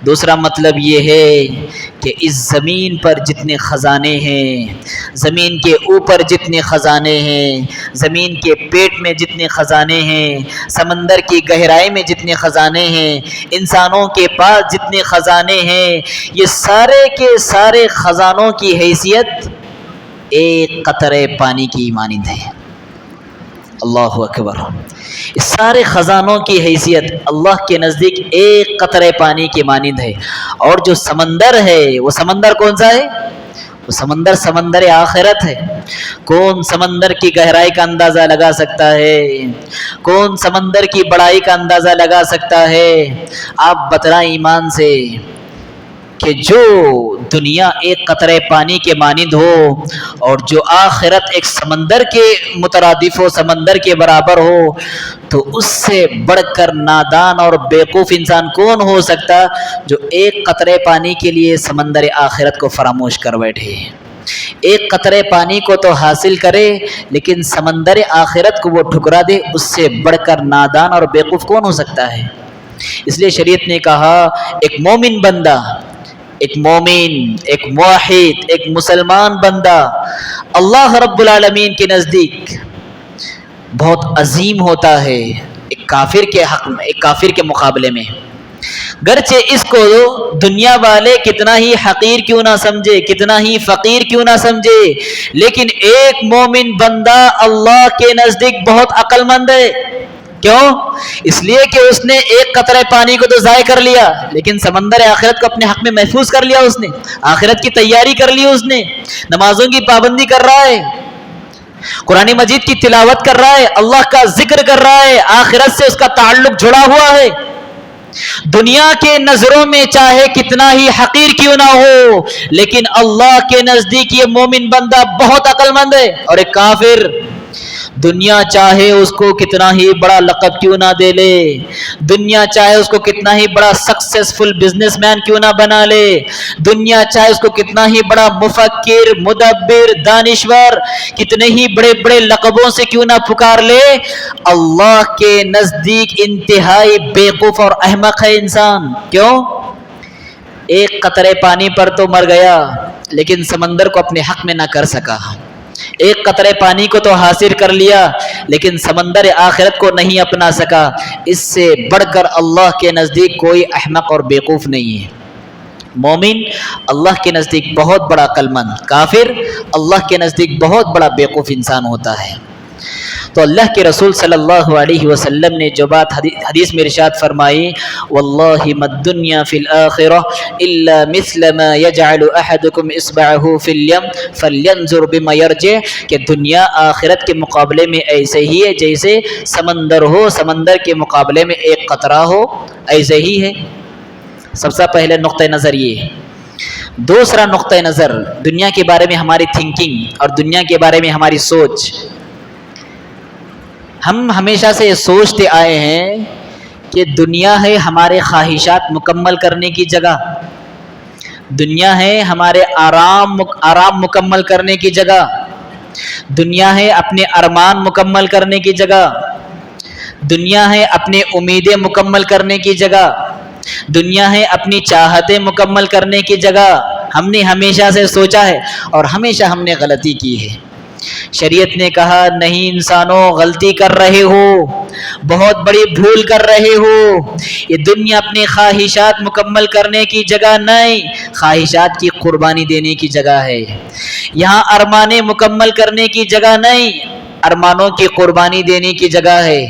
دوسرا مطلب یہ ہے کہ اس زمین پر جتنے خزانے ہیں، زمین کے اوپر جتنے خزانے ہیں، زمین کے پیٹ میں جتنے خزانے ہیں، سمندر کی گہرائی میں جتنے خزانے ہیں، انسانوں کے پاس جتنے خزانے ہیں، یہ سارے کے سارے خزانوں کی حیثیت ایک قطرے پانی کی مانند ہے۔ اللہ اکبر! اس سارے خزانوں کی حیثیت اللہ کے نزدیک ایک قطرے پانی کی مانند ہے۔ اور جو سمندر ہے وہ سمندر کون سا ہے؟ وہ سمندر آخرت ہے۔ کون سمندر کی گہرائی کا اندازہ لگا سکتا ہے؟ کون سمندر کی بڑائی کا اندازہ لگا سکتا ہے؟ آپ بتلائیں ایمان سے، کہ جو دنیا ایک قطرے پانی کے مانند ہو اور جو آخرت ایک سمندر کے مترادف ہو، سمندر کے برابر ہو، تو اس سے بڑھ کر نادان اور بیوقوف انسان کون ہو سکتا جو ایک قطرے پانی کے لیے سمندر آخرت کو فراموش کر بیٹھے۔ ایک قطرے پانی کو تو حاصل کرے لیکن سمندر آخرت کو وہ ٹھکرا دے، اس سے بڑھ کر نادان اور بیوقوف کون ہو سکتا ہے؟ اس لیے شریعت نے کہا ایک مومن بندہ، ایک مومن، ایک موحد، ایک مسلمان بندہ اللہ رب العالمین کے نزدیک بہت عظیم ہوتا ہے ایک کافر کے حق میں، ایک کافر کے مقابلے میں۔ گرچہ اس کو دنیا والے کتنا ہی حقیر کیوں نہ سمجھے، کتنا ہی فقیر کیوں نہ سمجھے، لیکن ایک مومن بندہ اللہ کے نزدیک بہت عقل مند ہے۔ کیوں؟ اس لیے کہ اس نے ایک قطرہ پانی کو تو ضائع کر لیا لیکن سمندر آخرت کو اپنے حق میں محفوظ کر لیا، اس نے آخرت کی تیاری کر لی، اس نے نمازوں کی پابندی کر رہا ہے، قرآن مجید کی تلاوت کر رہا ہے، اللہ کا ذکر کر رہا ہے، آخرت سے اس کا تعلق جڑا ہوا ہے۔ دنیا کے نظروں میں چاہے کتنا ہی حقیر کیوں نہ ہو لیکن اللہ کے نزدیک یہ مومن بندہ بہت عقل مند ہے۔ اور ایک کافر دنیا چاہے اس کو کتنا ہی بڑا لقب کیوں نہ دے لے، دنیا چاہے اس کو کتنا ہی بڑا سکسیسفل بزنس مین کیوں نہ بنا لے، دنیا چاہے اس کو کتنا ہی بڑا مفکر، مدبر، دانشور، کتنے ہی بڑے بڑے لقبوں سے کیوں نہ پکار لے، اللہ کے نزدیک انتہائی بیوقوف اور احمق ہے انسان۔ کیوں؟ ایک قطرے پانی پر تو مر گیا لیکن سمندر کو اپنے حق میں نہ کر سکا، ایک قطرے پانی کو تو حاصل کر لیا لیکن سمندر آخرت کو نہیں اپنا سکا۔ اس سے بڑھ کر اللہ کے نزدیک کوئی احمق اور بیوقوف نہیں ہے۔ مومن اللہ کے نزدیک بہت بڑا عقل مند، کافر اللہ کے نزدیک بہت بڑا بیوقوف انسان ہوتا ہے۔ تو اللہ کے رسول صلی اللہ علیہ وسلم نے جو بات حدیث میں ارشاد فرمائی، واللہ ما الدنیا فی الآخرہ الا مثل ما یجعل احدکم اصبعہ فی الیم فلینظر بما یرجع، کہ دنیا آخرت کے مقابلے میں ایسے ہی ہے جیسے سمندر ہو، سمندر کے مقابلے میں ایک قطرہ ہو، ایسے ہی ہے۔ سب سے پہلے نقطہ نظر یہ ہے۔ دوسرا نقطہ نظر دنیا کے بارے میں ہماری تھنکنگ اور دنیا کے بارے میں ہماری سوچ۔ ہم ہمیشہ سے یہ سوچتے آئے ہیں کہ دنیا ہے ہمارے خواہشات مکمل کرنے کی جگہ، دنیا ہے ہمارے آرام مکمل کرنے کی جگہ، دنیا ہے اپنے ارمان مکمل کرنے کی جگہ، دنیا ہے اپنے امیدیں مکمل کرنے کی جگہ، دنیا ہے اپنی چاہتیں مکمل کرنے کی جگہ۔ ہم نے ہمیشہ سے سوچا ہے اور ہمیشہ ہم نے غلطی کی ہے۔ شریعت نے کہا نہیں انسانوں، غلطی کر رہے ہو، بہت بڑی بھول کر رہے ہو، یہ دنیا اپنی خواہشات مکمل کرنے کی جگہ نہیں، خواہشات کی قربانی دینے کی جگہ ہے۔ یہاں ارمانیں مکمل کرنے کی جگہ نہیں، ارمانوں کی قربانی دینے کی جگہ ہے۔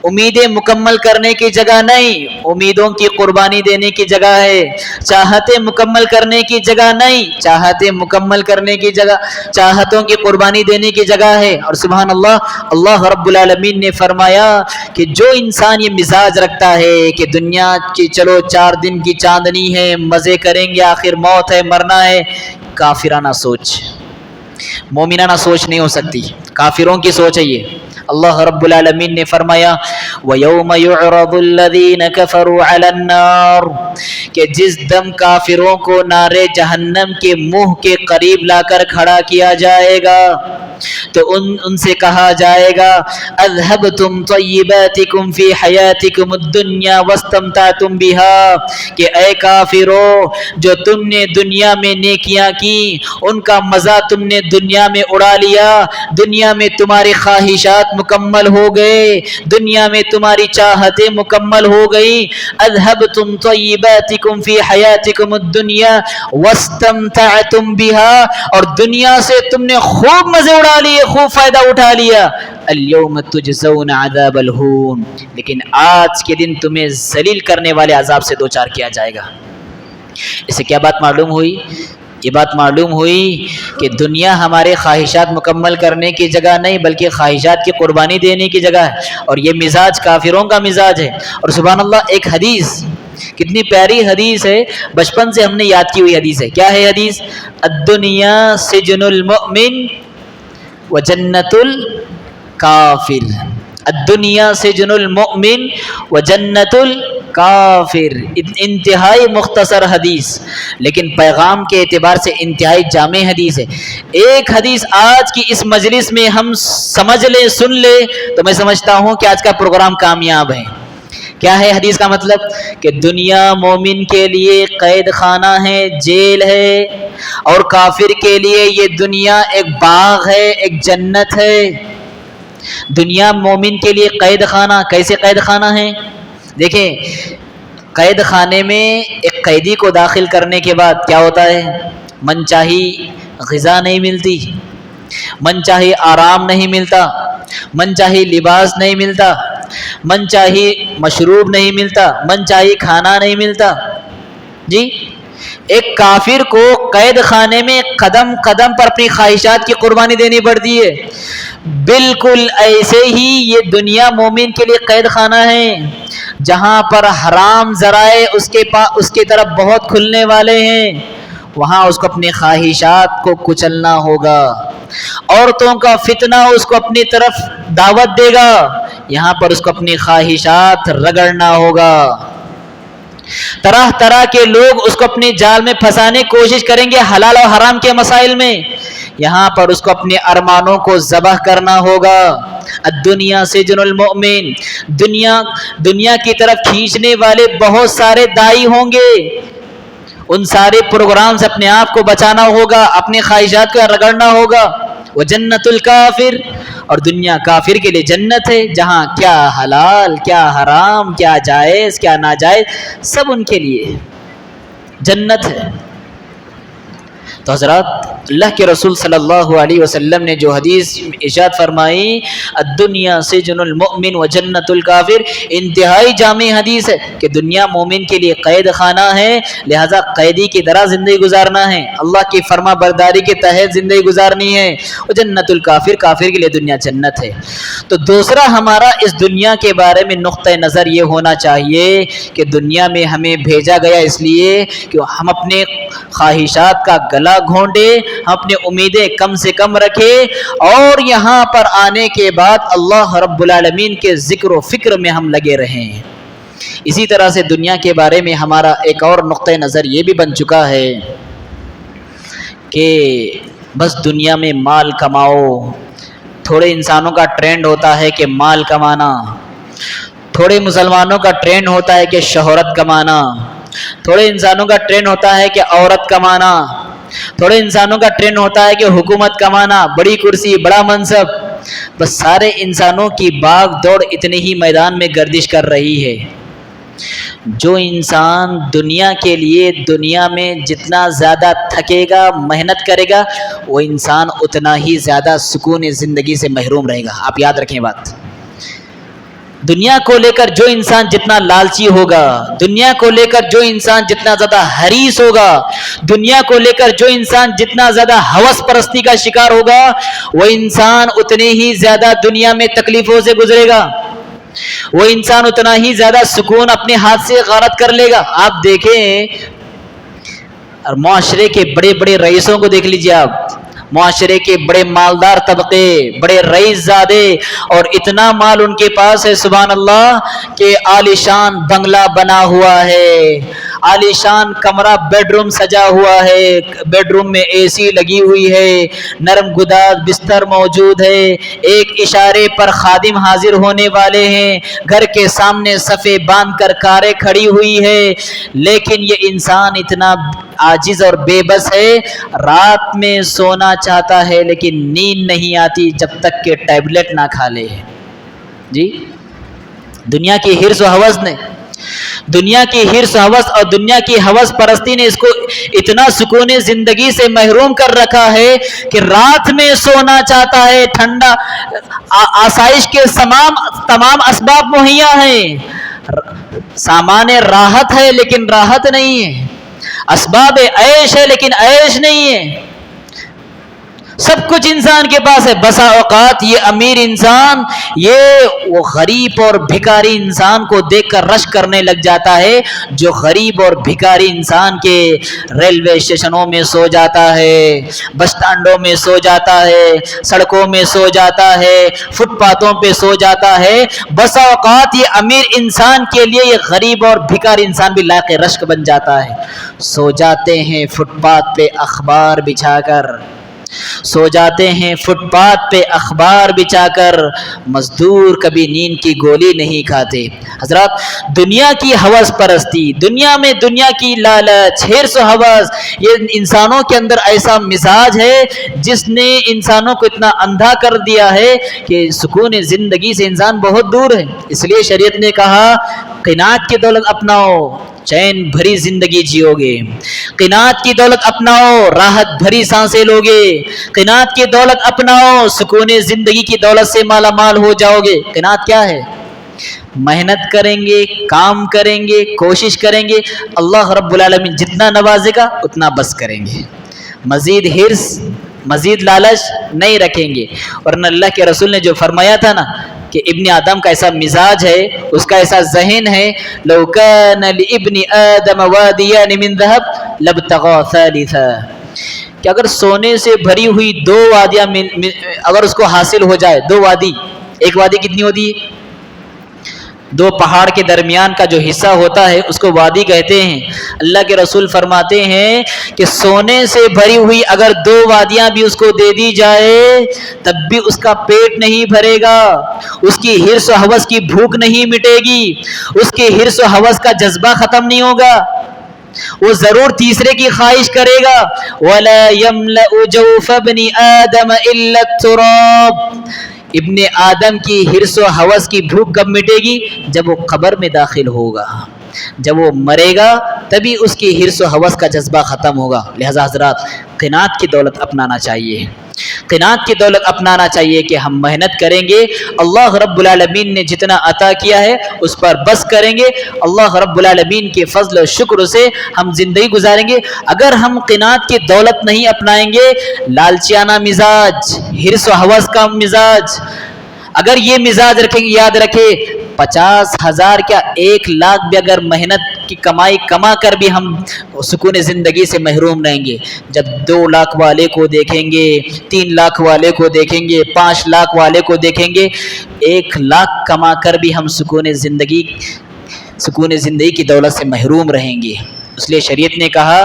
امیدیں مکمل کرنے کی جگہ نہیں، امیدوں کی قربانی دینے کی جگہ ہے۔ چاہتیں مکمل کرنے کی جگہ نہیں، چاہتیں مکمل کرنے کی جگہ، چاہتوں کی قربانی دینے کی جگہ ہے۔ اور سبحان اللہ، اللہ رب العالمین نے فرمایا کہ جو انسان یہ مزاج رکھتا ہے کہ دنیا کی چلو 4 دن کی چاندنی ہے، مزے کریں گے، آخر موت ہے، مرنا ہے، کافرانہ سوچ، مومنانہ سوچ نہیں ہو سکتی، کافروں کی سوچ ہے یہ۔ اللہ رب العالمین نے فرمایا وَيَوْمَ يُعْرَضُ الَّذِينَ كَفَرُوا عَلَى النَّارِ، کہ جس دم کافروں کو نار جہنم کے منہ کے قریب لا کر کھڑا کیا جائے گا تو ان سے کہا جائے گا اذهبتم طیباتکم فی حیاتکم الدنیا واستمتعتم بها، کہ اے کافرو جو تم نے دنیا میں نیکیاں کی ان کا مزہ تم نے دنیا میں اڑا لیا، دنیا میں تمہاری خواہشات مکمل ہو گئے، دنیا میں تمہاری چاہتیں مکمل ہو گئی، اذهبتم طیباتکم فی حیاتکم الدنیا واستمتعتم بها، اور دنیا سے تم نے خوب مزے اڑا لیے، خوب فائدہ اٹھا لیا، اليوم تجزون عذاب الہون، لیکن آج کے دن تمہیں ذلیل کرنے والے عذاب سے دوچار کیا جائے گا۔ اس سے کیا بات معلوم ہوئی؟ یہ بات معلوم ہوئی کہ دنیا ہمارے خواہشات مکمل کرنے کی جگہ نہیں بلکہ خواہشات کی قربانی دینے کی جگہ ہے، اور یہ مزاج کافروں کا مزاج ہے۔ اور سبحان اللہ، ایک حدیث کتنی پیاری حدیث ہے، بچپن سے ہم نے یاد کی ہوئی حدیث ہے. کیا ہے حدیث؟ الدنیا سجن المؤمن و جنت الکافر. الدنیا سجن المؤمن و جنت الکافر. انتہائی مختصر حدیث لیکن پیغام کے اعتبار سے انتہائی جامع حدیث ہے. ایک حدیث آج کی اس مجلس میں ہم سمجھ لیں، سن لیں، تو میں سمجھتا ہوں کہ آج کا پروگرام کامیاب ہے. کیا ہے حدیث کا مطلب؟ کہ دنیا مومن کے لیے قید خانہ ہے، جیل ہے، اور کافر کے لیے یہ دنیا ایک باغ ہے، ایک جنت ہے. دنیا مومن کے لیے قید خانہ. کیسے قید خانہ ہے؟ دیکھیں، قید خانے میں ایک قیدی کو داخل کرنے کے بعد کیا ہوتا ہے؟ من چاہی غذا نہیں ملتی، من چاہی آرام نہیں ملتا، من چاہی لباس نہیں ملتا، من چاہی مشروب نہیں ملتا، من چاہی کھانا نہیں ملتا. جی، ایک کافر کو قید خانے میں قدم قدم پر اپنی خواہشات کی قربانی دینی پڑتی ہے. بالکل ایسے ہی یہ دنیا مومن کے لیے قید خانہ ہے، جہاں پر حرام ذرائع اس کے طرف بہت کھلنے والے ہیں. وہاں اس کو اپنی خواہشات کو کچلنا ہوگا. عورتوں کا فتنہ اس کو اپنی طرف دعوت دے گا، یہاں پر اس کو اپنی خواہشات رگڑنا ہوگا. طرح طرح کے لوگ اس کو اپنے جال میں پھنسانے کی کوشش کریں گے حلال اور حرام کے مسائل میں، یہاں پر اس کو اپنے ارمانوں کو ذبح کرنا ہوگا. الدنیا سجن المؤمن. دنیا کی طرف کھینچنے والے بہت سارے دائی ہوں گے، ان سارے پروگرام سے اپنے آپ کو بچانا ہوگا، اپنی خواہشات کو رگڑنا ہوگا. وہ جنت الکافر. اور دنیا کافر کے لیے جنت ہے، جہاں کیا حلال، کیا حرام، کیا جائز، کیا ناجائز، سب ان کے لیے جنت ہے. تو حضرات، اللہ کے رسول صلی اللہ علیہ وسلم نے جو حدیث ارشاد فرمائی الدنیا سجن المؤمن و جنت الکافر، انتہائی جامع حدیث ہے کہ دنیا مومن کے لیے قید خانہ ہے، لہذا قیدی کی طرح زندگی گزارنا ہے، اللہ کی فرما برداری کے تحت زندگی گزارنی ہے. و جنت الکافر، کافر کے لیے دنیا جنت ہے. تو دوسرا ہمارا اس دنیا کے بارے میں نقطہ نظر یہ ہونا چاہیے کہ دنیا میں ہمیں بھیجا گیا اس لیے کہ ہم اپنے خواہشات کا گلا گھونٹے، ہم اپنی امیدیں کم سے کم رکھے، اور یہاں پر آنے کے بعد اللہ رب العالمین کے ذکر و فکر میں ہم لگے رہیں. اسی طرح سے دنیا کے بارے میں ہمارا ایک اور نقطہ نظر یہ بھی بن چکا ہے کہ بس دنیا میں مال کماؤ. تھوڑے انسانوں کا ٹرینڈ ہوتا ہے کہ مال کمانا، تھوڑے مسلمانوں کا ٹرینڈ ہوتا ہے کہ شہرت کمانا، تھوڑے انسانوں کا ٹرینڈ ہوتا ہے کہ عورت کمانا، تھوڑے انسانوں کا ٹرینڈ ہوتا ہے کہ حکومت کمانا، بڑی کرسی، بڑا منصب. بس سارے انسانوں کی باغ دوڑ اتنے ہی میدان میں گردش کر رہی ہے. جو انسان دنیا کے لیے دنیا میں جتنا زیادہ تھکے گا، محنت کرے گا، وہ انسان اتنا ہی زیادہ سکون زندگی سے محروم رہے گا. آپ یاد رکھیں بات. دنیا کو لے کر جو انسان جتنا لالچی ہوگا، دنیا کو لے کر جو انسان جتنا زیادہ حریص ہوگا، دنیا کو لے کر جو انسان جتنا زیادہ ہوس پرستی کا شکار ہوگا، وہ انسان اتنے ہی زیادہ دنیا میں تکلیفوں سے گزرے گا، وہ انسان اتنا ہی زیادہ سکون اپنے ہاتھ سے غارت کر لے گا. آپ دیکھیں، اور معاشرے کے بڑے بڑے رئیسوں کو دیکھ لیجیے آپ، معاشرے کے بڑے مالدار طبقے، بڑے رئیس زادے، اور اتنا مال ان کے پاس ہے سبحان اللہ کہ عالیشان بنگلہ بنا ہوا ہے، عالیشان کمرہ بیڈ روم سجا ہوا ہے، بیڈ روم میں اے سی لگی ہوئی ہے، نرم گداز بستر موجود ہے، ایک اشارے پر خادم حاضر ہونے والے ہیں، گھر کے سامنے صفے باندھ کر کاریں کھڑی ہوئی ہے. لیکن یہ انسان اتنا عاجز اور بے بس ہے، رات میں سونا چاہتا ہے لیکن نیند نہیں آتی جب تک کہ ٹیبلٹ نہ کھا لے. جی، دنیا کی حرص و ہوس نے، دنیا کی حرص و ہوس اور دنیا کی ہوس پرستی نے اس کو اتنا سکون زندگی سے محروم کر رکھا ہے کہ رات میں سونا چاہتا ہے. ٹھنڈا، آسائش کے تمام اسباب مہیا ہیں، سامان راحت ہے لیکن راحت نہیں ہے، اسباب عیش ہے لیکن عیش نہیں ہے. سب کچھ انسان کے پاس ہے. بسا اوقات یہ امیر انسان یہ وہ غریب اور بھکاری انسان کو دیکھ کر رشک کرنے لگ جاتا ہے جو غریب اور بھکاری انسان کے ریلوے اسٹیشنوں میں سو جاتا ہے, بس اسٹینڈوں میں سو جاتا ہے, سڑکوں میں سو جاتا ہے, فٹ پاتھوں پہ سو جاتا ہے. بسا اوقات یہ امیر انسان کے لیے یہ غریب اور بھکاری انسان بھی لائق رشک بن جاتا ہے. سو جاتے ہیں فٹ پاتھ پہ اخبار بچھا کر, سو جاتے ہیں فٹ پاتھ پہ اخبار بچھا کر, مزدور کبھی نیند کی گولی نہیں کھاتے. حضرات, دنیا کی ہوس پرستی, دنیا میں دنیا کی لالچ, حرص و ہوس, یہ انسانوں کے اندر ایسا مزاج ہے جس نے انسانوں کو اتنا اندھا کر دیا ہے کہ سکون زندگی سے انسان بہت دور ہے. اس لیے شریعت نے کہا قناعت کی دولت اپناؤ, چین بھری زندگی جیو گے. قناعت کی دولت اپناؤ, راحت بھری سانسیں لوگے. قناعت کی دولت اپناؤ, سکون زندگی کی دولت سے مالا مال ہو جاؤ گے. قناعت کیا ہے؟ محنت کریں گے, کام کریں گے, کوشش کریں گے, اللہ رب العالمین جتنا نوازے گا اتنا بس کریں گے. مزید حرص, مزید لالچ نہیں رکھیں گے. ورنہ اللہ کے رسول نے جو فرمایا تھا نا کہ ابن آدم کا ایسا مزاج ہے, اس کا ایسا ذہن ہے, لو کان لابن آدم وادیان من ذهب لابتغى ثالثا, کہ اگر سونے سے بھری ہوئی دو وادیاں اگر اس کو حاصل ہو جائے, دو وادی, ایک وادی کتنی ہوتی ہے؟ دو پہاڑ کے درمیان کا جو حصہ ہوتا ہے اس کو وادی کہتے ہیں. اللہ کے رسول فرماتے ہیں کہ سونے سے بھری ہوئی اگر دو وادیاں بھی اس کو دے دی جائے تب بھی اس کا پیٹ نہیں بھرے گا, اس کی حرص و ہوس کی بھوک نہیں مٹے گی, اس کے حرص و ہوس کا جذبہ ختم نہیں ہوگا, وہ ضرور تیسرے کی خواہش کرے گا. وَلَا يَمْلَأُ جَوْفَ ابْنِ آدَمَ إِلَّا التُّرَابُ, ابن آدم کی حرص و ہوس کی بھوک کب مٹے گی؟ جب وہ قبر میں داخل ہوگا, جب وہ مرے گا تبھی اس کی حرص و ہوس کا جذبہ ختم ہوگا. لہذا حضرات, قناعت کی دولت اپنانا چاہیے, قناعت کی دولت اپنانا چاہیے کہ ہم محنت کریں گے, اللہ رب العالمین نے جتنا عطا کیا ہے اس پر بس کریں گے, اللہ رب العالمین کے فضل و شکر سے ہم زندگی گزاریں گے. اگر ہم قناعت کی دولت نہیں اپنائیں گے, لالچیانہ مزاج, حرص و ہوس کا مزاج, اگر یہ مزاج رکھیں گے, یاد رکھے 50,000 کیا 1,00,000 بھی اگر محنت کی کمائی کما کر بھی ہم سکون زندگی سے محروم رہیں گے. جب 2 لاکھ والے کو دیکھیں گے, 3 لاکھ والے کو دیکھیں گے, 5 لاکھ والے کو دیکھیں گے, 1,00,000 کما کر بھی ہم سکون زندگی کی دولت سے محروم رہیں گے. اس لیے شریعت نے کہا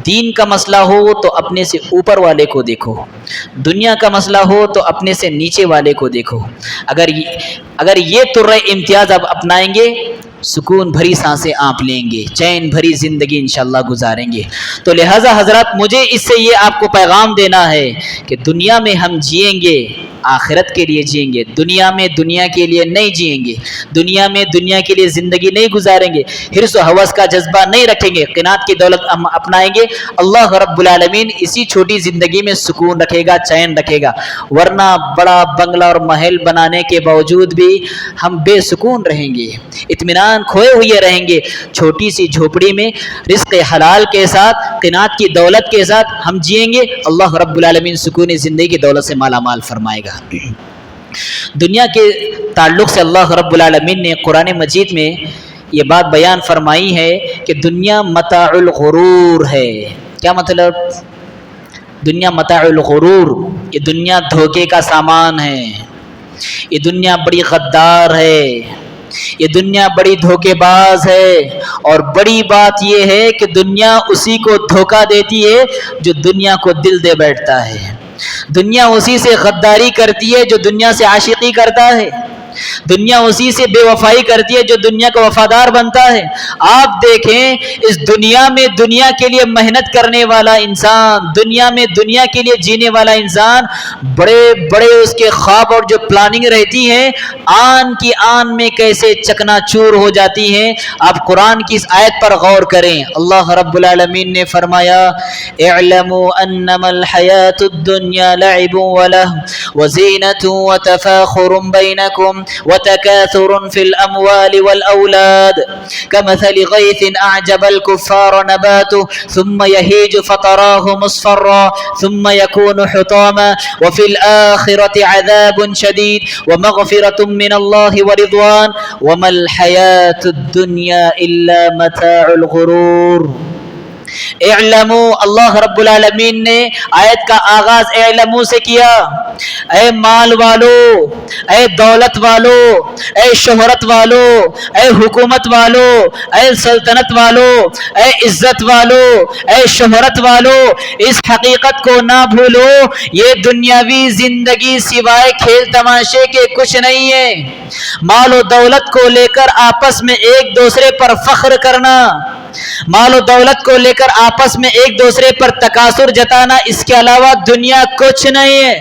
دین کا مسئلہ ہو تو اپنے سے اوپر والے کو دیکھو, دنیا کا مسئلہ ہو تو اپنے سے نیچے والے کو دیکھو. اگر یہ طرح امتیاز آپ اپنائیں گے, سکون بھری سانسیں آپ لیں گے, چین بھری زندگی انشاءاللہ گزاریں گے. تو لہٰذا حضرات, مجھے اس سے یہ آپ کو پیغام دینا ہے کہ دنیا میں ہم جئیں گے, آخرت کے لیے جئیں گے, دنیا میں دنیا کے لیے نہیں جئیں گے, دنیا میں دنیا کے لیے زندگی نہیں گزاریں گے, حرص و ہوس کا جذبہ نہیں رکھیں گے, قناعت کی دولت ہم اپنائیں گے, اللہ رب العالمین اسی چھوٹی زندگی میں سکون رکھے گا, چین رکھے گا. ورنہ بڑا بنگلہ اور محل بنانے کے باوجود بھی ہم بے سکون رہیں گے, اطمینان کھوئے ہوئے رہیں گے. چھوٹی سی جھوپڑی میں رزق حلال کے ساتھ, قناعت کی دولت کے ساتھ ہم جئیں گے, اللہ رب العالمین سکون زندگی کی دولت سے مالا مال فرمائے گا. دنیا کے تعلق سے اللہ رب العالمین نے قرآن مجید میں یہ بات بیان فرمائی ہے کہ دنیا متاع الغرور ہے. کیا مطلب؟ دنیا متاع الغرور, یہ دنیا دھوکے کا سامان ہے, یہ دنیا بڑی غدار ہے, یہ دنیا بڑی دھوکے باز ہے. اور بڑی بات یہ ہے کہ دنیا اسی کو دھوکہ دیتی ہے جو دنیا کو دل دے بیٹھتا ہے. دنیا اسی سے غداری کرتی ہے جو دنیا سے عاشقی کرتا ہے. دنیا اسی سے بے وفائی کرتی ہے جو دنیا کا وفادار بنتا ہے. آپ دیکھیں اس دنیا میں دنیا کے لیے محنت کرنے والا انسان, دنیا میں دنیا کے لیے جینے والا انسان, بڑے بڑے اس کے خواب اور جو پلاننگ رہتی ہیں آن کی آن میں کیسے چکنا چور ہو جاتی ہیں. آپ قرآن کی اس آیت پر غور کریں. اللہ رب العالمین نے فرمایا اعلموا انما الحیات الدنیا لعب ولہو وزینۃ وتفاخر بینکم وتكاثر في الأموال والأولاد كمثل غيث أعجب الكفار نباته ثم يهيج فتراه مصفرا ثم يكون حطاما وفي الآخرة عذاب شديد ومغفرة من الله ورضوان وما الحياة الدنيا إلا متاع الغرور. اعلموا، اللہ رب العالمین نے آیت کا آغاز اعلموا سے کیا. اے مال والو، اے دولت والو، اے شہرت والو، اے حکومت والو، اے سلطنت والو، اے عزت والو، اے شہرت والو، اس حقیقت کو نہ بھولو، یہ دنیاوی زندگی سوائے کھیل تماشے کے کچھ نہیں ہے. مال و دولت کو لے کر آپس میں ایک دوسرے پر فخر کرنا، مال و دولت کو لے کر آپس میں ایک دوسرے پر تکاثر جتانا، اس کے علاوہ دنیا کچھ نہیں ہے.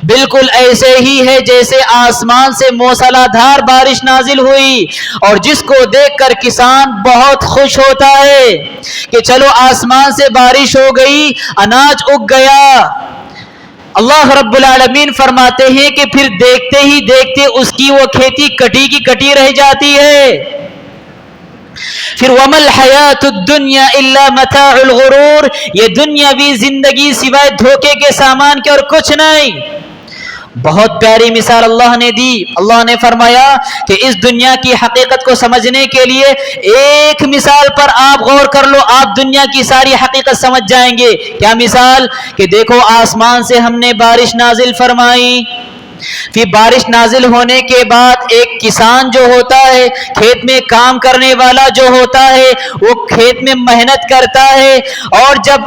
بالکل ایسے ہی ہے جیسے آسمان سے موسلا دھار بارش نازل ہوئی اور جس کو دیکھ کر کسان بہت خوش ہوتا ہے کہ چلو آسمان سے بارش ہو گئی، اناج اگ گیا. اللہ رب العالمین فرماتے ہیں کہ پھر دیکھتے ہی دیکھتے اس کی وہ کھیتی کٹی کی کٹی رہ جاتی ہے. پھر وَمَا الْحَيَاةُ الدُّنْيَا إِلَّا مَتَاعُ الْغُرُورِ، یہ دنیاوی زندگی سوائے دھوکے کے سامان کے اور کچھ نہیں. بہت پیاری مثال اللہ نے دی. اللہ نے فرمایا کہ اس دنیا کی حقیقت کو سمجھنے کے لیے ایک مثال پر آپ غور کر لو، آپ دنیا کی ساری حقیقت سمجھ جائیں گے. کیا مثال؟ کہ دیکھو آسمان سے ہم نے بارش نازل فرمائی، پھر بارش نازل ہونے کے بعد ایک کسان جو ہوتا ہے، کھیت میں کام کرنے والا جو ہوتا ہے، وہ کھیت میں محنت کرتا ہے، اور جب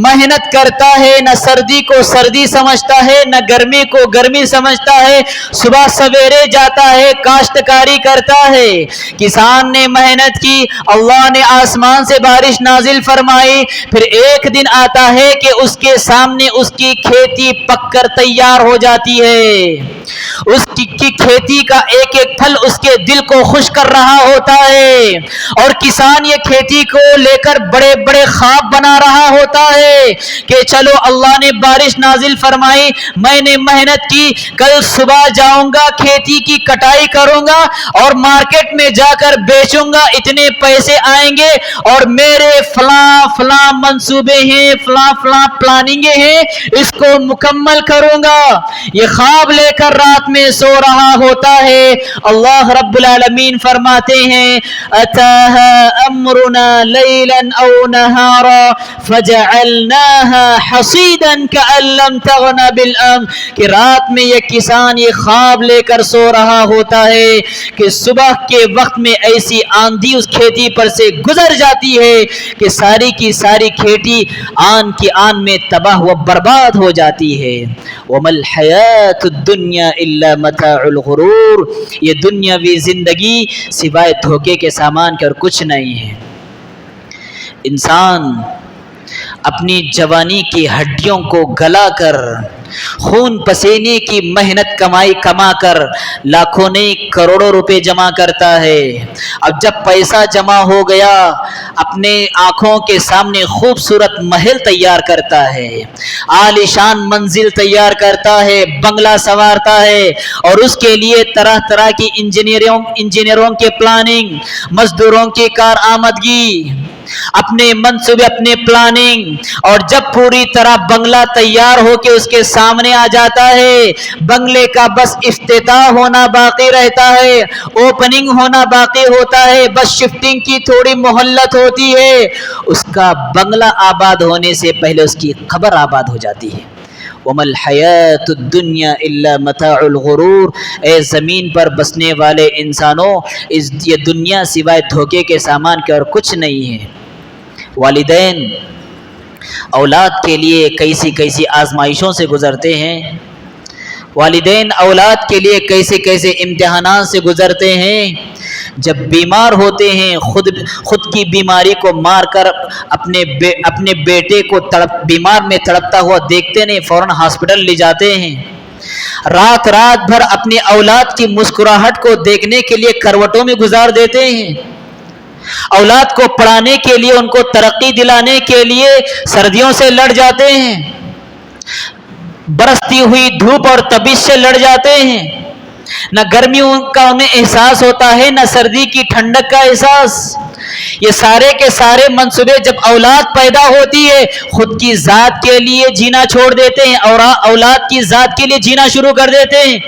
محنت کرتا ہے نہ سردی کو سردی سمجھتا ہے نہ گرمی کو گرمی سمجھتا ہے. صبح سویرے جاتا ہے، کاشتکاری کرتا ہے. کسان نے محنت کی، اللہ نے آسمان سے بارش نازل فرمائی، پھر ایک دن آتا ہے کہ اس کے سامنے اس کی کھیتی پک کر تیار ہو جاتی ہے. اس کی کھیتی کا ایک ایک پھل اس کے دل کو خوش کر رہا ہوتا ہے، اور کسان یہ کھیتی کو لے کر بڑے بڑے خواب بنا رہا ہوتا ہے کہ چلو اللہ نے بارش نازل فرمائی، میں نے محنت کی، کل صبح جاؤں گا کھیتی کی کٹائی کروں گا اور مارکیٹ میں جا کر بیچوں گا، اتنے پیسے آئیں گے اور میرے فلاں فلاں منصوبے ہیں، فلاں فلاں پلاننگیں ہیں، اس کو مکمل کروں گا. یہ خواب لے کر رات میں سو رہا ہوتا ہے. اللہ رب العالمین فرماتے ہیں اتاها امرنا لیلا او نہارا فجعلناها حصیدا کأن لم تغن بالامس، کہ رات میں یہ کسان یہ خواب لے کر سو رہا ہوتا ہے کہ صبح کے وقت میں ایسی آندھی اس کھیتی پر سے گزر جاتی ہے کہ ساری کی ساری کھیتی آن کی آن میں تباہ و برباد ہو جاتی ہے. وَمَا الْحَيَاةُ الدُّنْيَا إِلَّا مَتَاعُ الْغُرُورِ، یہ دنیاوی زندگی سوائے دھوکے کے سامان کے اور کچھ نہیں ہے. انسان اپنی جوانی کی ہڈیوں کو گلا کر، خون پسینے کی محنت کمائی کما کر لاکھوں نہیں کروڑوں روپے جمع کرتا ہے. اب جب پیسہ جمع ہو گیا، اپنے آنکھوں کے سامنے خوبصورت محل تیار کرتا ہے، عالیشان منزل تیار کرتا ہے، بنگلہ سنوارتا ہے، اور اس کے لیے طرح طرح کی انجینئروں کے پلاننگ، مزدوروں کی کارآمدگی، اپنے منصوبے، اپنے پلاننگ، اور جب پوری طرح بنگلہ تیار ہو کے اس کے سامنے آ جاتا ہے، بنگلے کا بس افتتاح ہونا باقی رہتا ہے، اوپننگ ہونا باقی ہوتا ہے، بس شفٹنگ کی تھوڑی مہلت ہوتی ہے، اس کا بنگلہ آباد ہونے سے پہلے اس کی قبر آباد ہو جاتی ہے. وَمَا الْحَيَاةُ الدُّنْيَا إِلَّا مَتَاعُ الْغُرُورِ، اے زمین پر بسنے والے انسانوں، یہ دنیا سوائے دھوکے کے سامان کے اور کچھ نہیں ہے. والدین اولاد کے لیے کیسی کیسی آزمائشوں سے گزرتے ہیں، والدین اولاد کے لیے کیسے کیسے امتحانات سے گزرتے ہیں. جب بیمار ہوتے ہیں، خود کی بیماری کو مار کر اپنے بیٹے کو بیمار میں تڑپتا ہوا دیکھتے نہیں، فوراً ہاسپٹل لے جاتے ہیں. رات بھر اپنی اولاد کی مسکراہٹ کو دیکھنے کے لیے کروٹوں میں گزار دیتے ہیں. اولاد کو پڑھانے کے لیے، ان کو ترقی دلانے کے لیے سردیوں سے لڑ جاتے ہیں، برستی ہوئی دھوپ اور تپش سے لڑ جاتے ہیں. نہ گرمیوں کا انہیں احساس ہوتا ہے، نہ سردی کی ٹھنڈک کا احساس۔ یہ سارے کے سارے منصوبے جب اولاد پیدا ہوتی ہے خود کی ذات کے لیے جینا چھوڑ دیتے ہیں اور اولاد کی ذات کے لیے جینا شروع کر دیتے ہیں،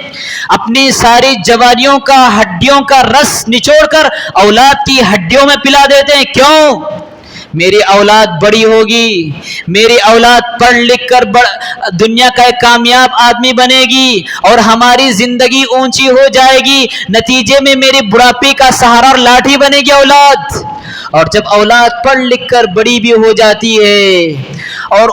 اپنی ساری جوانیوں کا ہڈیوں کا رس نچوڑ کر اولاد کی ہڈیوں میں پلا دیتے ہیں۔ کیوں؟ میری اولاد بڑی ہوگی، میری اولاد پڑھ لکھ کر دنیا کا ایک کامیاب آدمی بنے گی اور ہماری زندگی اونچی ہو جائے گی، نتیجے میں میری بڑھاپی کا سہارا اور لاٹھی بنے گی اولاد۔ اور جب اولاد پڑھ لکھ کر بڑی بھی ہو جاتی ہے اور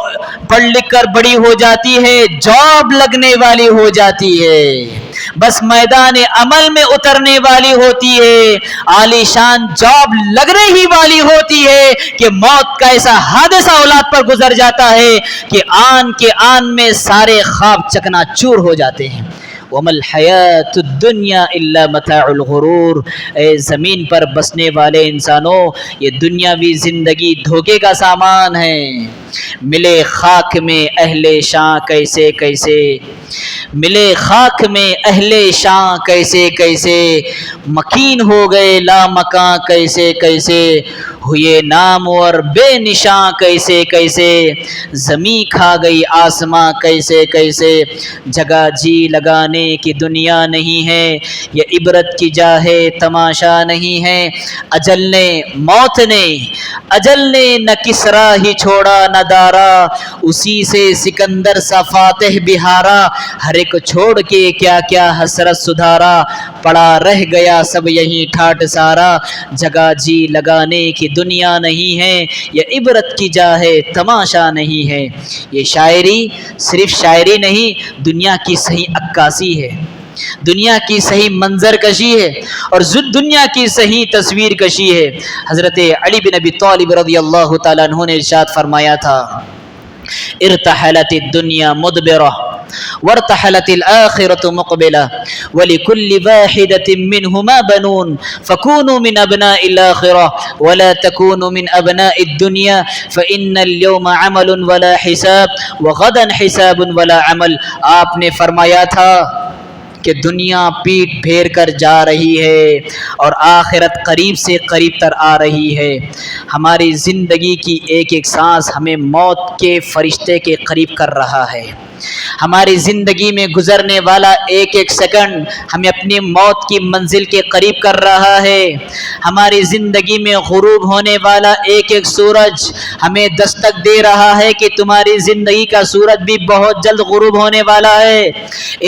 پڑھ لکھ کر بڑی ہو جاتی ہے، جاب لگنے والی ہو جاتی ہے، بس میدان عمل میں اترنے والی ہوتی ہے، عالی شان جاب لگنے ہی والی ہوتی ہے کہ موت کا ایسا حادثہ اولاد پر گزر جاتا ہے کہ آن کے آن میں سارے خواب چکنا چور ہو جاتے ہیں۔ وَمَا الْحَيَاةُ الدُّنْيَا إِلَّا مَتَاعُ الْغُرُورِ۔ اے زمین پر بسنے والے انسانوں، یہ دنیاوی زندگی دھوکے کا سامان ہے۔ ملے خاک میں اہل شاں کیسے کیسے، ملے خاک میں اہل شاں کیسے کیسے، مکین ہو گئے لامکاں کیسے کیسے، ہوئے نامور بے نشاں کیسے کیسے، زمیں کھا گئی آسماں کیسے کیسے، جگہ جی لگانے کی دنیا نہیں ہے، یہ عبرت کی جا ہے تماشا نہیں ہے۔ اجل نے موت نے، اجل نے نہ کسرا ہی چھوڑا نہ دارا، اسی سے سکندر سا فاتح بہارا، ہر ایک چھوڑ کے کیا کیا حسرت سدھارا، پڑا رہ گیا سب یہیں ٹھاٹ سارا، جگہ جی لگانے کی دنیا نہیں ہے، یہ عبرت کی جا ہے تماشا نہیں ہے۔ یہ شاعری صرف شاعری نہیں، دنیا کی صحیح عکاسی ہے، دنیا کی صحیح منظر کشی ہے اور دنیا کی صحیح تصویر کشی ہے۔ حضرت علی بن ابی طالب رضی اللہ تعالیٰ عنہ نے ارشاد فرمایا تھا، ارتحلت الدنیا مدبرہ وارتحلت الآخرة مقبلة ولكل واحدة منهما بنون فكونوا من أبناء الآخرة ولا تكونوا من أبناء الدنيا فإن اليوم عمل ولا حساب وغدا حساب ولا عمل۔ آپ نے فرمایا تھا کہ دنیا پیٹ پھیر کر جا رہی ہے اور آخرت قریب سے قریب تر آ رہی ہے۔ ہماری زندگی کی ایک ایک سانس ہمیں موت کے فرشتے کے قریب کر رہا ہے، ہماری زندگی میں گزرنے والا ایک ایک سیکنڈ ہمیں اپنی موت کی منزل کے قریب کر رہا ہے، ہماری زندگی میں غروب ہونے والا ایک ایک سورج ہمیں دستک دے رہا ہے کہ تمہاری زندگی کا سورج بھی بہت جلد غروب ہونے والا ہے۔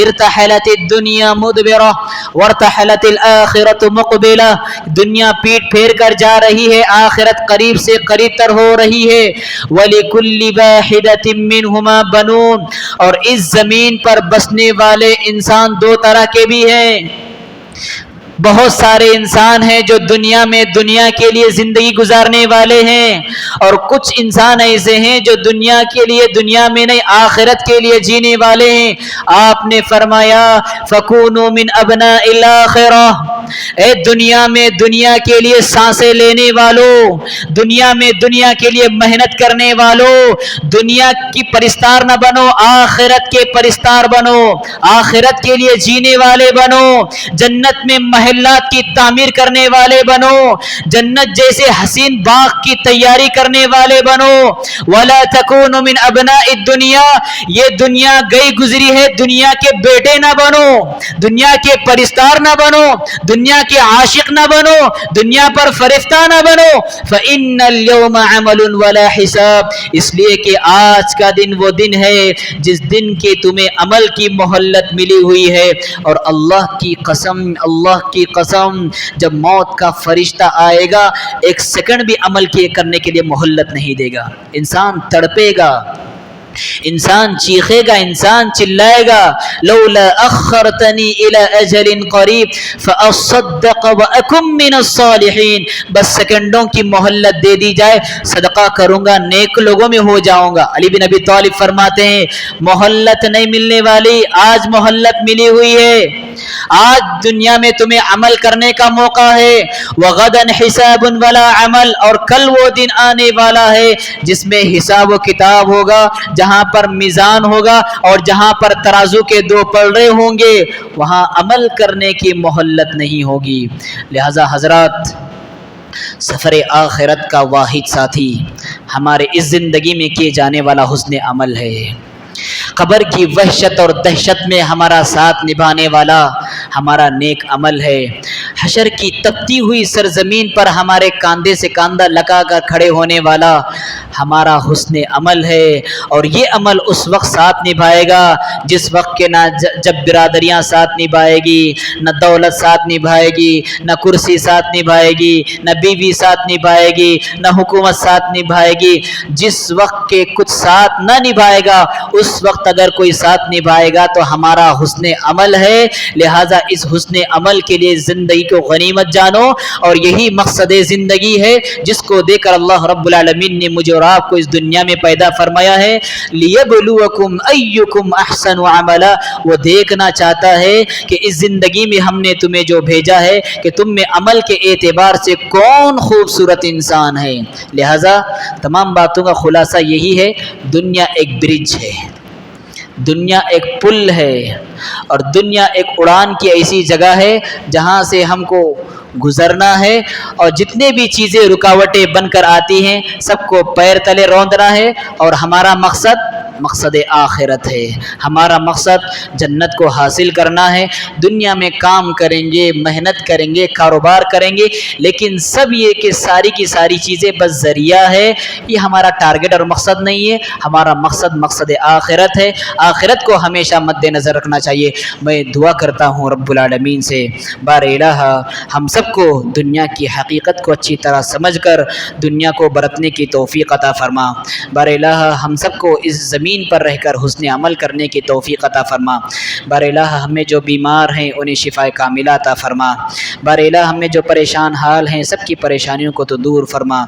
ارتحلت الدنیا مدبرہ وارتحلت الآخرۃ مقبلہ، دنیا پیٹ پھیر کر جا رہی ہے، آخرت قریب سے قریب تر ہو رہی ہے۔ وَلِكُلِّ وَاحِدَةٍ مِّنْهُمَا بَنُونَ، اور اس زمین پر بسنے والے انسان دو طرح کے بھی ہیں۔ بہت سارے انسان ہیں جو دنیا میں دنیا کے لیے زندگی گزارنے والے ہیں اور کچھ انسان ایسے ہیں جو دنیا کے لیے دنیا میں نہیں آخرت کے لیے جینے والے ہیں۔ آپ نے فرمایا فَكُونُوا مِنْ أَبْنَاءِ الْآخِرَةِ، اے دنیا میں دنیا کے لیے سانسیں لینے والوں، دنیا میں دنیا کے لیے محنت کرنے والوں، دنیا کی پرستار نہ بنو، آخرت کے پرستار بنو، آخرت کے لیے جینے والے بنو، جنت میں محلات کی تعمیر کرنے والے بنو، جنت جیسے حسین باغ کی تیاری کرنے والے بنو۔ وَلَا تَكُونُوا مِنْ أَبْنَاءِ الدُّنْيَا، یہ دنیا گئی گزری ہے، دنیا کے بیٹے نہ بنو، دنیا کے پرستار نہ بنو، دنیا کے عاشق نہ بنو، دنیا پر فرفتہ نہ بنو۔ فَإِنَّ الْيَوْمَ عَمَلٌ وَلَا حِسَابٌ، اس لیے کہ آج کا دن وہ دن ہے جس دن کے تمہیں عمل کی مہلت ملی ہوئی ہے، اور اللہ کی قسم جب موت کا فرشتہ آئے گا ایک سیکنڈ بھی عمل کرنے کے لیے مہلت نہیں دے گا۔ انسان تڑپے گا، انسان چیخے گا، انسان چلائے گا، لولا اخرتنی الی اجل قریب فاصدق واکن من الصالحین، بس سیکنڈوں کی مہلت دے دی جائے صدقہ کروں گا، نیک لوگوں میں ہو جاؤں گا۔ علی بن ابی طالب فرماتے ہیں مہلت نہیں ملنے والی، آج مہلت ملی ہوئی ہے، آج دنیا میں تمہیں عمل کرنے کا موقع ہے، وغدن حساب ولا عمل، اور کل وہ دن آنے والا ہے جس میں حساب و کتاب ہوگا، جہاں پر میزان ہوگا اور جہاں پر ترازو کے دو پلڑے ہوں گے، وہاں عمل کرنے کی مہلت نہیں ہوگی۔ لہذا حضرات، سفر آخرت کا واحد ساتھی ہمارے اس زندگی میں کیے جانے والا حسن عمل ہے۔ قبر کی وحشت اور دہشت میں ہمارا ساتھ نبھانے والا ہمارا نیک عمل ہے۔ حشر کی تپتی ہوئی سرزمین پر ہمارے کاندھے سے کاندھا لگا کر کھڑے ہونے والا ہمارا حسن عمل ہے، اور یہ عمل اس وقت ساتھ نبھائے گا جس وقت کے نہ جب برادریاں ساتھ نبھائے گی، نہ دولت ساتھ نبھائے گی، نہ کرسی ساتھ نبھائے گی، نہ بیوی ساتھ نبھائے گی، نہ حکومت ساتھ نبھائے گی۔ جس وقت کے کچھ ساتھ نہ نبھائے گا، اس وقت اگر کوئی ساتھ نبھائے گا تو ہمارا حسن عمل ہے۔ لہٰذا اس حسن عمل کے لیے زندگی کو غنیمت جانو، اور یہی مقصد زندگی ہے جس کو دے کر اللہ رب العالمین نے مجھے اور آپ کو اس دنیا میں پیدا فرمایا ہے۔ لِيَبْلُوَكُمْ أَيُّكُمْ أَحْسَنُ عَمَلًا، وہ دیکھنا چاہتا ہے کہ اس زندگی میں ہم نے تمہیں جو بھیجا ہے کہ تم میں عمل کے اعتبار سے کون خوبصورت انسان ہے۔ لہٰذا تمام باتوں کا خلاصہ یہی ہے، دنیا ایک برج ہے، دنیا ایک پل ہے، اور دنیا ایک اڑان کی ایسی جگہ ہے جہاں سے ہم کو گزرنا ہے، اور جتنے بھی چیزیں رکاوٹیں بن کر آتی ہیں سب کو پیر تلے روندنا ہے، اور ہمارا مقصد آخرت ہے، ہمارا مقصد جنت کو حاصل کرنا ہے۔ دنیا میں کام کریں گے، محنت کریں گے، کاروبار کریں گے، لیکن سب یہ کہ ساری کی ساری چیزیں بس ذریعہ ہے، یہ ہمارا ٹارگٹ اور مقصد نہیں ہے۔ ہمارا مقصد آخرت ہے، آخرت کو ہمیشہ مد نظر رکھنا چاہیے۔ میں دعا کرتا ہوں رب العالمین سے، بار الہ ہم سب کو دنیا کی حقیقت کو اچھی طرح سمجھ کر دنیا کو برتنے کی توفیق عطا فرما۔ بار الہ ہم سب کو اس زمین پر رہ کر حسن عمل کرنے کی توفیق عطا فرما۔ بار الہ ہمیں جو بیمار ہیں انہیں شفا کاملہ عطا فرما۔ بار الہ ہمیں جو پریشان حال ہیں سب کی پریشانیوں کو تو دور فرما۔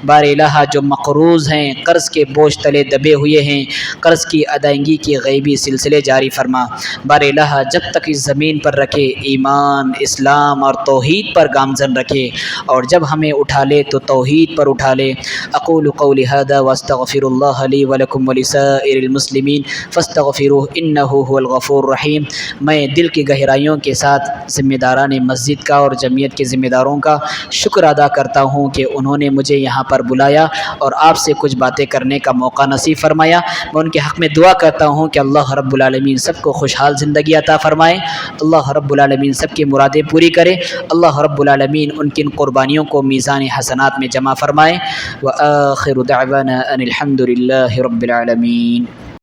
بار الہ جو مقروض ہیں، قرض کے بوجھ تلے دبے ہوئے ہیں، قرض کی ادائیگی کے غیبی سلسلے جاری فرما۔ بار الہ جب تک اس زمین پر رکھے ایمان، اسلام اور توحید پر گامزن رکھے، اور جب ہمیں اٹھا لے تو توحید پر اٹھا لے۔ اقول قولی ھذا واستغفر اللہ لی ولکم ولسائر المسلمین فاستغفروہ انہ ھو الغفور الرحیم۔ میں دل کی گہرائیوں کے ساتھ ذمہ داران مسجد کا اور جمعیت کے ذمہ داروں کا شکر ادا کرتا ہوں کہ انہوں نے مجھے یہاں پر بلایا اور آپ سے کچھ باتیں کرنے کا موقع نصیب فرمایا۔ میں ان کے حق میں دعا کرتا ہوں کہ اللہ رب العالمین سب کو خوشحال زندگی عطا فرمائے، اللہ رب العالمین سب کی مرادیں پوری کرے، اللہ رب العالمین ان کی قربانیوں کو میزان حسنات میں جمع فرمائے۔ وآخر دعوانا ان الحمد للہ رب العالمین۔